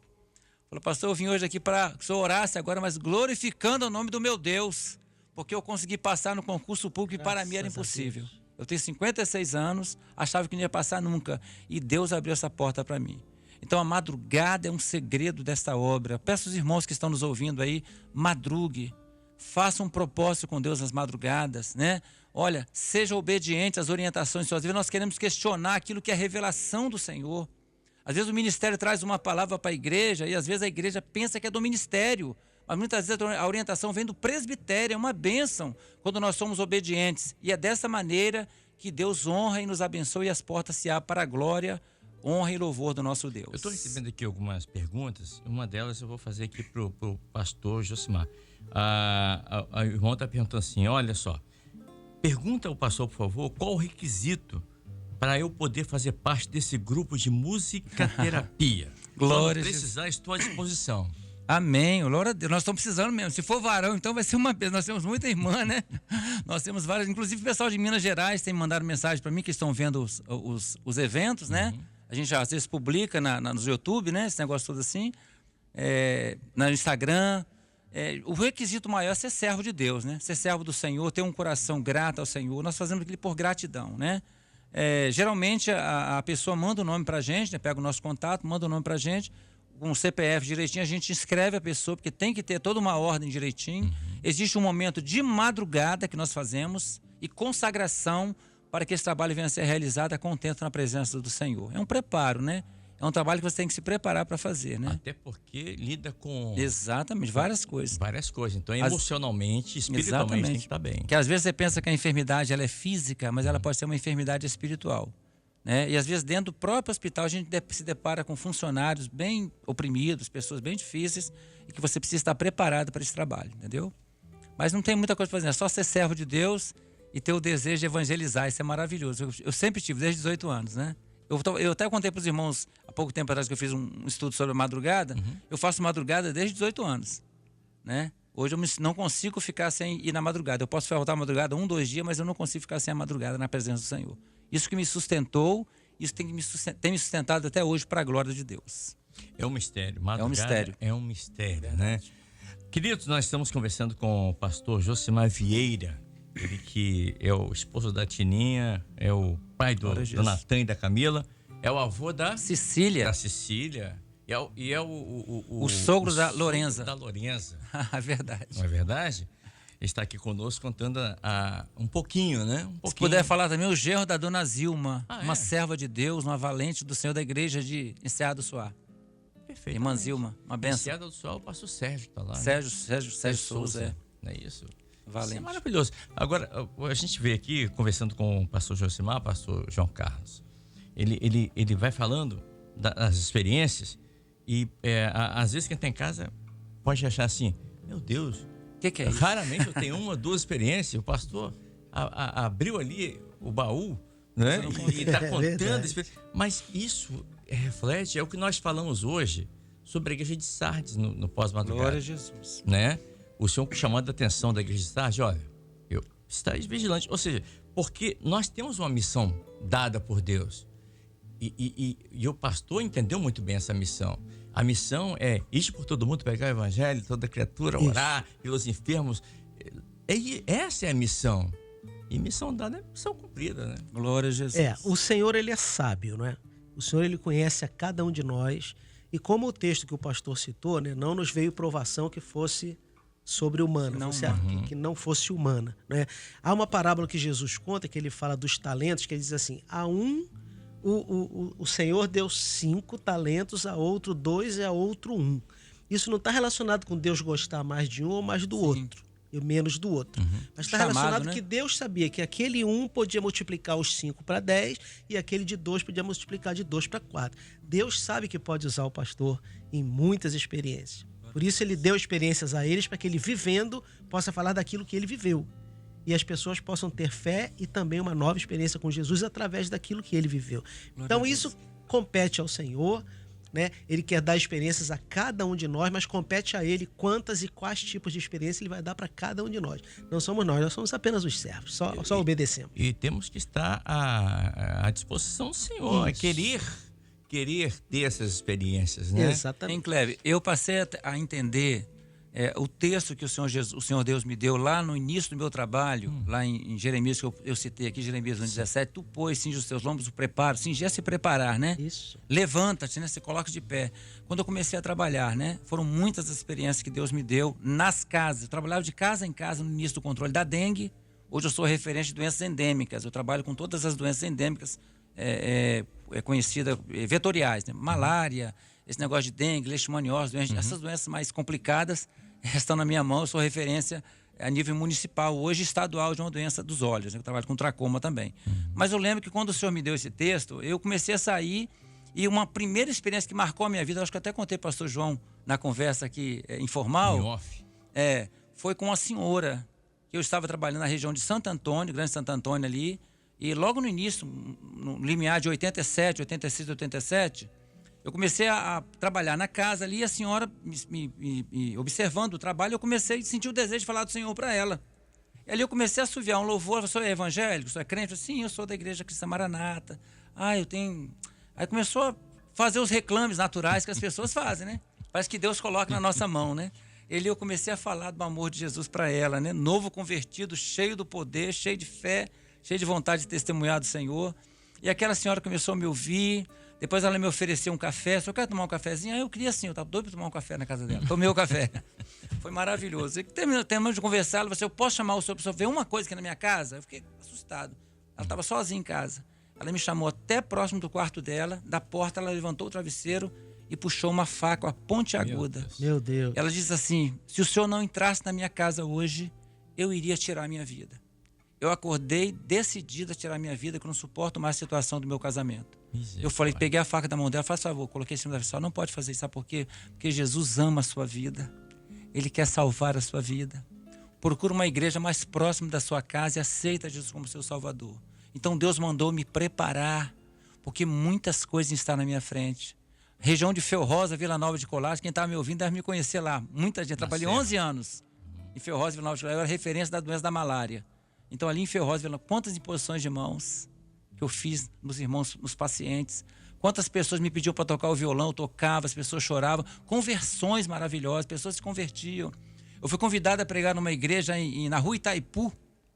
Falou: "Pastor, eu vim hoje aqui para que o senhor orasse agora, mas glorificando o nome do meu Deus, porque eu consegui passar no concurso público e para mim era impossível. Eu tenho 56 anos, achava que não ia passar nunca. E Deus abriu essa porta para mim." Então a madrugada é um segredo desta obra. Peço aos irmãos que estão nos ouvindo aí, madrugue. Faça um propósito com Deus nas madrugadas, né? Olha, seja obediente às orientações de suas vidas. Nós queremos questionar aquilo que é revelação do Senhor. Às vezes o ministério traz uma palavra para a igreja e às vezes a igreja pensa que é do ministério. Mas muitas vezes a orientação vem do presbitério, é uma bênção quando nós somos obedientes. E é dessa maneira que Deus honra e nos abençoa e as portas se abrem para a glória, honra e louvor do nosso Deus. Eu estou recebendo aqui algumas perguntas. Uma delas eu vou fazer aqui para o pastor Josimar. A irmã está perguntando assim: olha só, pergunta ao pastor, por favor, qual o requisito para eu poder fazer parte desse grupo de musicaterapia? Glória a Quando precisar, estou à disposição. Amém, glória a Deus. Nós estamos precisando mesmo. Se for varão, então vai ser uma vez. Nós temos muita irmã, né? Nós temos várias, inclusive o pessoal de Minas Gerais tem mandado mensagem para mim, que estão vendo os eventos, né? A gente às vezes publica no YouTube, né? Esse negócio todo assim. No Instagram. O requisito maior é ser servo de Deus, né? Ser servo do Senhor, ter um coração grato ao Senhor. Nós fazemos aquilo por gratidão, né? Geralmente a pessoa manda o nome para a gente, né? Pega o nosso contato, manda o nome para a gente, com o CPF direitinho, a gente inscreve a pessoa, porque tem que ter toda uma ordem direitinho. Existe um momento de madrugada que nós fazemos e consagração para que esse trabalho venha a ser realizado a contento na presença do Senhor. É um preparo, né? É um trabalho que você tem que se preparar para fazer, né? Até porque lida com... Exatamente, várias coisas. Várias coisas. Então, emocionalmente, espiritualmente, tem que estar bem. Que às vezes você pensa que a enfermidade ela é física, mas ela pode ser uma enfermidade espiritual, né? E às vezes dentro do próprio hospital a gente se depara com funcionários bem oprimidos, pessoas bem difíceis, e que você precisa estar preparado para esse trabalho, entendeu? Mas não tem muita coisa para fazer, é só ser servo de Deus e ter o desejo de evangelizar. Isso é maravilhoso. Eu sempre tive, desde 18 anos, né? Eu até contei para os irmãos, há pouco tempo atrás, que eu fiz um estudo sobre a madrugada. Eu faço madrugada desde 18 anos, né? Hoje eu não consigo ficar sem ir na madrugada. Eu posso faltar a madrugada 1, 2 dias, mas eu não consigo ficar sem a madrugada na presença do Senhor. Isso que me sustentou, isso tem me sustentado até hoje para a glória de Deus. É um mistério. É um mistério. É um mistério, né? Queridos, nós estamos conversando com o pastor Josimar Vieira, ele que é o esposo da Tininha, é o pai do Natan e da Camila, é o avô da Cecília. Da Cecília. E é o sogro da Lorenza. Da Lorenza. É verdade. Não é verdade? Ele está aqui conosco contando um pouquinho, né? Se puder falar também, o genro da dona Zilma, uma é? serva de Deus, uma valente do Senhor da igreja de Enseada do Suá. Perfeito. Irmã Zilma, uma benção. Enseada do Suá, o pastor Sérgio está lá. Sérgio Souza. Não é isso? Valente. Isso é maravilhoso. Agora, a gente vê aqui, conversando com o pastor Josimar, pastor João Carlos, ele vai falando das experiências e às vezes quem está em casa pode achar assim, meu Deus, que é isso? Raramente eu tenho 1 ou 2 experiências. O pastor abriu ali o baú, né? E está contando. Mas isso reflete, é o que nós falamos hoje sobre a igreja de Sardes no pós-madrugada. Glória a Jesus. Né? O Senhor chamando a atenção da igreja de Sardes, olha, estáis vigilantes. Ou seja, porque nós temos uma missão dada por Deus. E o pastor entendeu muito bem essa missão. A missão é ir por todo mundo, pregar o evangelho, toda criatura, orar pelos enfermos. Essa é a missão. E missão dada é missão cumprida, né? Glória a Jesus. O Senhor, ele é sábio, não é? O Senhor, ele conhece a cada um de nós. E como o texto que o pastor citou, né, não nos veio provação que fosse sobre-humana, que não fosse humana, né? Há uma parábola que Jesus conta, que ele fala dos talentos, que ele diz assim, o Senhor deu 5 talentos, a outro 2 e a outro 1. Isso não está relacionado com Deus gostar mais de um ou mais do outro, e menos do outro. Mas está relacionado que Deus sabia que aquele 1 podia multiplicar os 5 para 10 e aquele de 2 podia multiplicar de 2 para 4. Deus sabe que pode usar o pastor em muitas experiências. Por isso ele deu experiências a eles para que ele, vivendo, possa falar daquilo que ele viveu. E as pessoas possam ter fé e também uma nova experiência com Jesus através daquilo que ele viveu. Então isso compete ao Senhor, né? Ele quer dar experiências a cada um de nós, mas compete a ele quantas e quais tipos de experiência ele vai dar para cada um de nós. Não somos nós somos apenas os servos, só obedecemos. E temos que estar à disposição do Senhor, querer ter essas experiências, né? Exatamente. Hein, Cleve, eu passei a entender o texto que o Senhor Deus me deu lá no início do meu trabalho, lá em Jeremias, que eu citei aqui, Jeremias 17, tu pois, cinge os teus lombos, o preparo, cingir é se preparar, né? Isso. Levanta-te, né? Se coloca de pé. Quando eu comecei a trabalhar, né? Foram muitas as experiências que Deus me deu nas casas. Eu trabalhava de casa em casa no início do controle da dengue. Hoje eu sou referente de doenças endêmicas. Eu trabalho com todas as doenças endêmicas conhecidas, vetoriais, né? Malária, esse negócio de dengue, leishmaniose, essas doenças mais complicadas estão na minha mão. Eu sou referência a nível municipal, hoje estadual, de uma doença dos olhos. Eu trabalho com tracoma também. Mas eu lembro que quando o Senhor me deu esse texto, eu comecei a sair e uma primeira experiência que marcou a minha vida, acho que eu até contei para o pastor João na conversa aqui informal, Em off. foi com uma senhora que eu estava trabalhando na região de Santo Antônio, Grande Santo Antônio ali, e logo no início, no limiar de 87, 86, 87, eu comecei a trabalhar na casa ali, e a senhora me observando o trabalho, eu comecei a sentir o desejo de falar do Senhor para ela. E ali eu comecei a assoviar um louvor. Você é evangélico? Você é crente? Sim, eu sou da igreja cristã Maranata. Eu tenho... Aí começou a fazer os reclames naturais que as pessoas fazem, né? Parece que Deus coloca na nossa mão, né? Eu comecei a falar do amor de Jesus para ela, né? Novo convertido, cheio do poder, cheio de fé, cheio de vontade de testemunhar do Senhor. E aquela senhora começou a me ouvir. Depois ela me ofereceu um café. Só quer tomar um cafezinho? Aí eu queria sim, eu estava doido para tomar um café na casa dela. Tomei o café. Foi maravilhoso. E terminamos de conversar, ela falou assim, eu posso chamar o senhor para ver uma coisa aqui na minha casa? Eu fiquei assustado. Ela estava sozinha em casa. Ela me chamou até próximo do quarto dela. Da porta ela levantou o travesseiro e puxou uma faca, uma ponte aguda. Meu Deus. Ela disse assim, se o senhor não entrasse na minha casa hoje, eu iria tirar a minha vida. Eu acordei decidida a tirar a minha vida, que eu não suporto mais a situação do meu casamento. Eu falei, peguei a faca da mão dela, faz favor, coloquei em cima da pessoa, não pode fazer isso, sabe por quê? Porque Jesus ama a sua vida, Ele quer salvar a sua vida. Procura uma igreja mais próxima da sua casa e aceita Jesus como seu Salvador. Então Deus mandou me preparar, porque muitas coisas estão na minha frente. Região de Fel Rosa, Vila Nova de Colares, quem estava me ouvindo deve me conhecer lá. Muita gente, trabalhei 11 anos Em Ferroz, Vila Nova de Gaivota, era referência da doença da malária. Então, ali em Ferroz, quantas imposições de mãos que eu fiz nos irmãos, nos pacientes. Quantas pessoas me pediam para tocar o violão, eu tocava, as pessoas choravam. Conversões maravilhosas, pessoas se convertiam. Eu fui convidado a pregar numa igreja na rua Itaipu,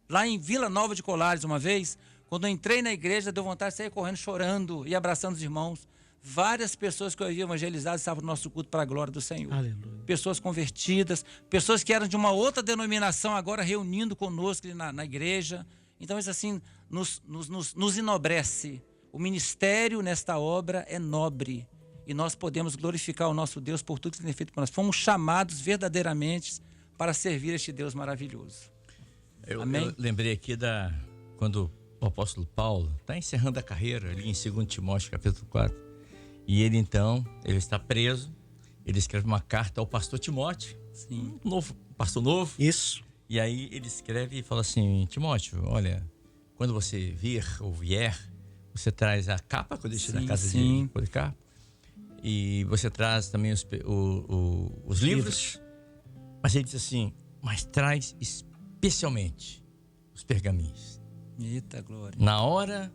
lá em Vila Nova de Colares, uma vez. Quando eu entrei na igreja, deu vontade de sair correndo, chorando e abraçando os irmãos. Várias pessoas que eu havia evangelizado estavam no nosso culto para a glória do Senhor. Aleluia. Pessoas convertidas, pessoas que eram de uma outra denominação, agora reunindo conosco na igreja. Então, isso assim nos enobrece. O ministério nesta obra é nobre e nós podemos glorificar o nosso Deus por tudo que ele tem feito por nós. Fomos chamados verdadeiramente para servir este Deus maravilhoso. Amém? Eu lembrei aqui quando o apóstolo Paulo está encerrando a carreira ali em 2 Timóteo capítulo 4 e ele está preso, ele escreve uma carta ao pastor Timóteo, sim, pastor novo. Isso. E aí ele escreve e fala assim: Timóteo, olha, quando você vir ou vier, você traz a capa que eu deixei na casa de Policarpo. E você traz também os livros. Mas ele diz assim: mas traz especialmente os pergaminhos. Eita glória. Na hora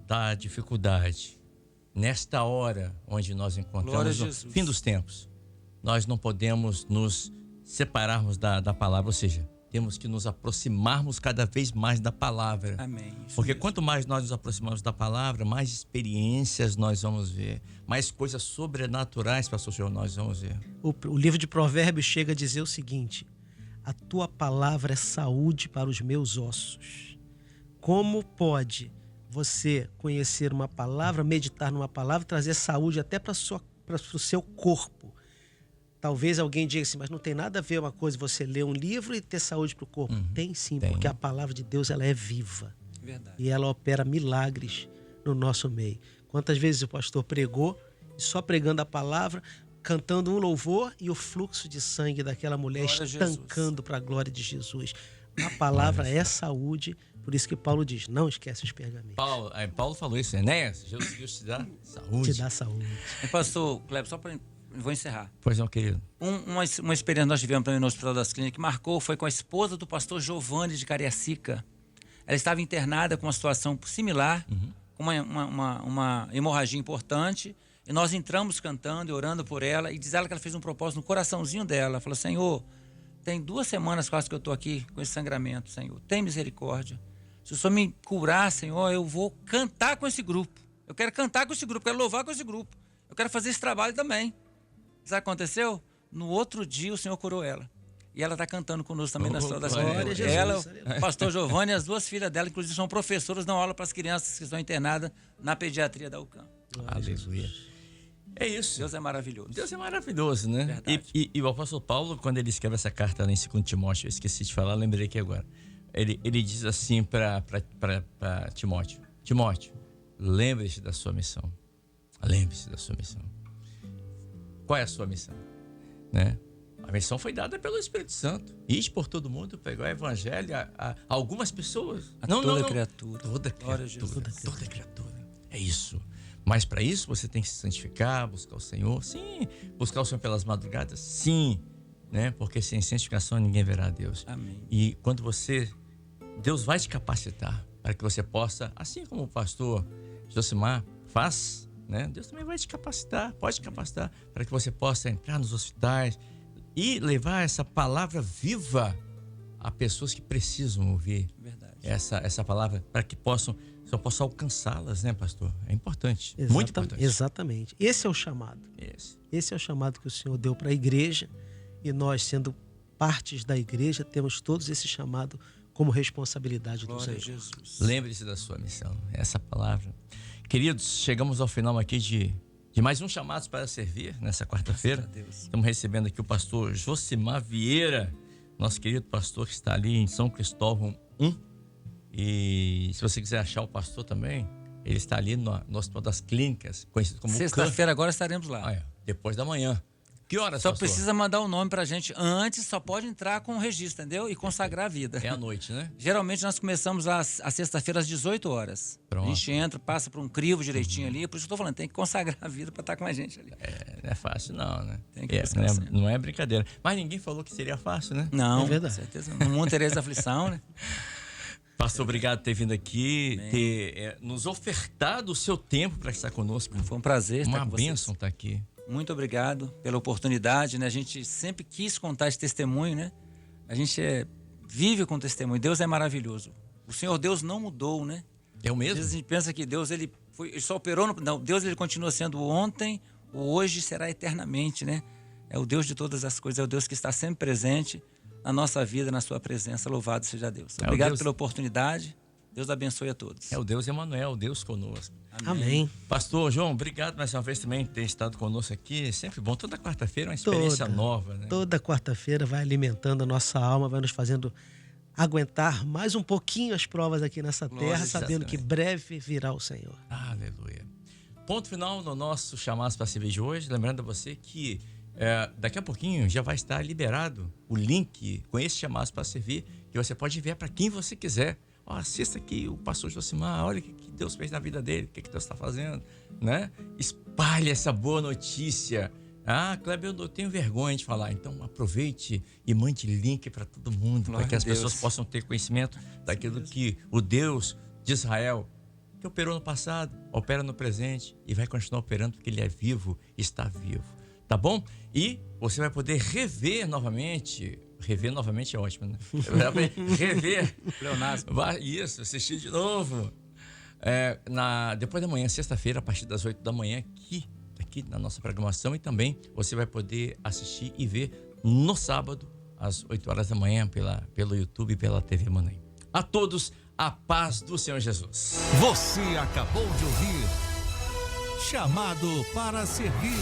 da dificuldade, nesta hora onde nós encontramos o fim dos tempos, nós não podemos nos separarmos da palavra, ou seja, temos que nos aproximarmos cada vez mais da palavra. Amém. Porque quanto mais nós nos aproximamos da palavra, mais experiências nós vamos ver, mais coisas sobrenaturais, pastor Senhor, nós vamos ver. O livro de Provérbios chega a dizer o seguinte: a tua palavra é saúde para os meus ossos. Como pode você conhecer uma palavra, meditar numa palavra, trazer saúde até para o seu corpo? Talvez alguém diga assim, mas não tem nada a ver uma coisa você ler um livro e ter saúde para o corpo. Tem sim, porque a palavra de Deus ela é viva. Verdade. E ela opera milagres no nosso meio. Quantas vezes o pastor pregou, e só pregando a palavra, cantando um louvor e o fluxo de sangue daquela mulher estancando para a glória de Jesus. A palavra é saúde, por isso que Paulo diz, não esquece os pergaminhos. Paulo falou isso, Enéas, Jesus te dá saúde. Te dá saúde. Pastor Kleber, só para... Vou encerrar. Pois não, querido. Uma experiência que nós tivemos também no Hospital das Clínicas que marcou foi com a esposa do pastor Giovanni de Cariacica. Ela estava internada com uma situação similar, com uma hemorragia importante, e nós entramos cantando e orando por ela, e diz ela que ela fez um propósito no coraçãozinho dela. Ela falou: Senhor, tem 2 semanas quase que eu estou aqui com esse sangramento, Senhor. Tem misericórdia. Se o Senhor me curar, Senhor, eu vou cantar com esse grupo. Eu quero cantar com esse grupo, quero louvar com esse grupo. Eu quero fazer esse trabalho também. Sabe o que aconteceu? No outro dia o Senhor curou ela. E ela está cantando conosco também na história das crianças. Ela, o pastor Giovanni e as 2 filhas dela, inclusive são professoras, dão aula para as crianças que estão internadas na pediatria da UCAM. Aleluia. É isso. Deus é maravilhoso. Deus é maravilhoso, né? Verdade. E o apóstolo Paulo, quando ele escreve essa carta lá em 2 Timóteo, eu esqueci de falar, lembrei aqui agora. Ele diz assim para Timóteo: Timóteo, lembre-se da sua missão. Lembre-se da sua missão. Qual é a sua missão? Né? A missão foi dada pelo Espírito Santo. Ide por todo mundo, pegar o evangelho a algumas pessoas. Toda criatura. Toda criatura. É isso. Mas para isso você tem que se santificar, buscar o Senhor. Sim. Buscar o Senhor pelas madrugadas. Sim. Né? Porque sem santificação ninguém verá a Deus. Amém. E quando Deus vai te capacitar para que você possa, assim como o pastor Josimar faz, né? Deus também vai te capacitar, pode te capacitar para que você possa entrar nos hospitais e levar essa palavra viva a pessoas que precisam ouvir. Verdade. Essa palavra, para que possa alcançá-las, né, pastor? É importante, muito importante. Exatamente. Esse é o chamado. Esse é o chamado que o Senhor deu para a igreja, e nós, sendo partes da igreja, temos todos esse chamado como responsabilidade do Senhor. Jesus. Lembre-se da sua missão, essa palavra. Queridos, chegamos ao final aqui de mais um Chamados para Servir, nessa quarta-feira. Estamos recebendo aqui o pastor Josimar Vieira, nosso querido pastor que está ali em São Cristóvão 1. E se você quiser achar o pastor também, ele está ali no Hospital das Clínicas, conhecido como Sexta-feira agora estaremos lá. Depois da manhã. Que horas, Só pastor? precisa mandar o nome pra gente antes, só pode entrar com o registro, entendeu? E consagrar a vida. É à noite, né? Geralmente nós começamos a sexta-feira às 18 horas. Pronto. A gente entra, passa por um crivo direitinho ali. Por isso que eu tô falando, tem que consagrar a vida pra estar com a gente ali. Não é fácil não, né? Tem que buscar sempre. Não é brincadeira. Mas ninguém falou que seria fácil, né? Não, É verdade. com certeza. No mundo tereis aflição, né? Pastor, obrigado por ter vindo aqui, ter nos ofertado o seu tempo para estar conosco. Foi um prazer estar Uma com vocês. bênção estar aqui. Muito obrigado pela oportunidade, né? A gente sempre quis contar esse testemunho, né? A gente vive com testemunho. Deus é maravilhoso. O Senhor Deus não mudou, né? É o Às mesmo? vezes a gente pensa que Deus ele só operou não, Deus ele continua sendo o ontem, o hoje será eternamente, né? É o Deus de todas as coisas, é o Deus que está sempre presente na nossa vida, na sua presença. Louvado seja Deus. Obrigado Deus... pela oportunidade. Deus abençoe a todos. É o Deus Emanuel, Deus conosco. Amém. Pastor João, obrigado mais uma vez também por ter estado conosco aqui. Sempre bom. Toda quarta-feira é uma experiência nova, né? Toda quarta-feira vai alimentando a nossa alma, vai nos fazendo aguentar mais um pouquinho as provas aqui nessa terra, sabendo que breve virá o Senhor. Aleluia. Ponto final no nosso Chamados para Servir de hoje. Lembrando a você que daqui a pouquinho já vai estar liberado o link com esse Chamados para Servir, que você pode enviar para quem você quiser. Assista aqui o pastor Josimar, olha o que Deus fez na vida dele, o que Deus está fazendo, né? Espalhe essa boa notícia. Kleber, eu tenho vergonha de falar. Então aproveite e mande link para todo mundo, para que as pessoas possam ter conhecimento daquilo que o Deus de Israel, que operou no passado, opera no presente e vai continuar operando porque ele é vivo, está vivo. Tá bom? E você vai poder rever novamente é ótimo, né? Rever. Pleonasmo. Isso, assistir de novo. Depois da manhã, sexta-feira, a partir das 8 da manhã, aqui na nossa programação. E também você vai poder assistir e ver no sábado, às 8 horas da manhã, pelo YouTube e pela TV Manaim. A todos, a paz do Senhor Jesus. Você acabou de ouvir Chamado para Servir.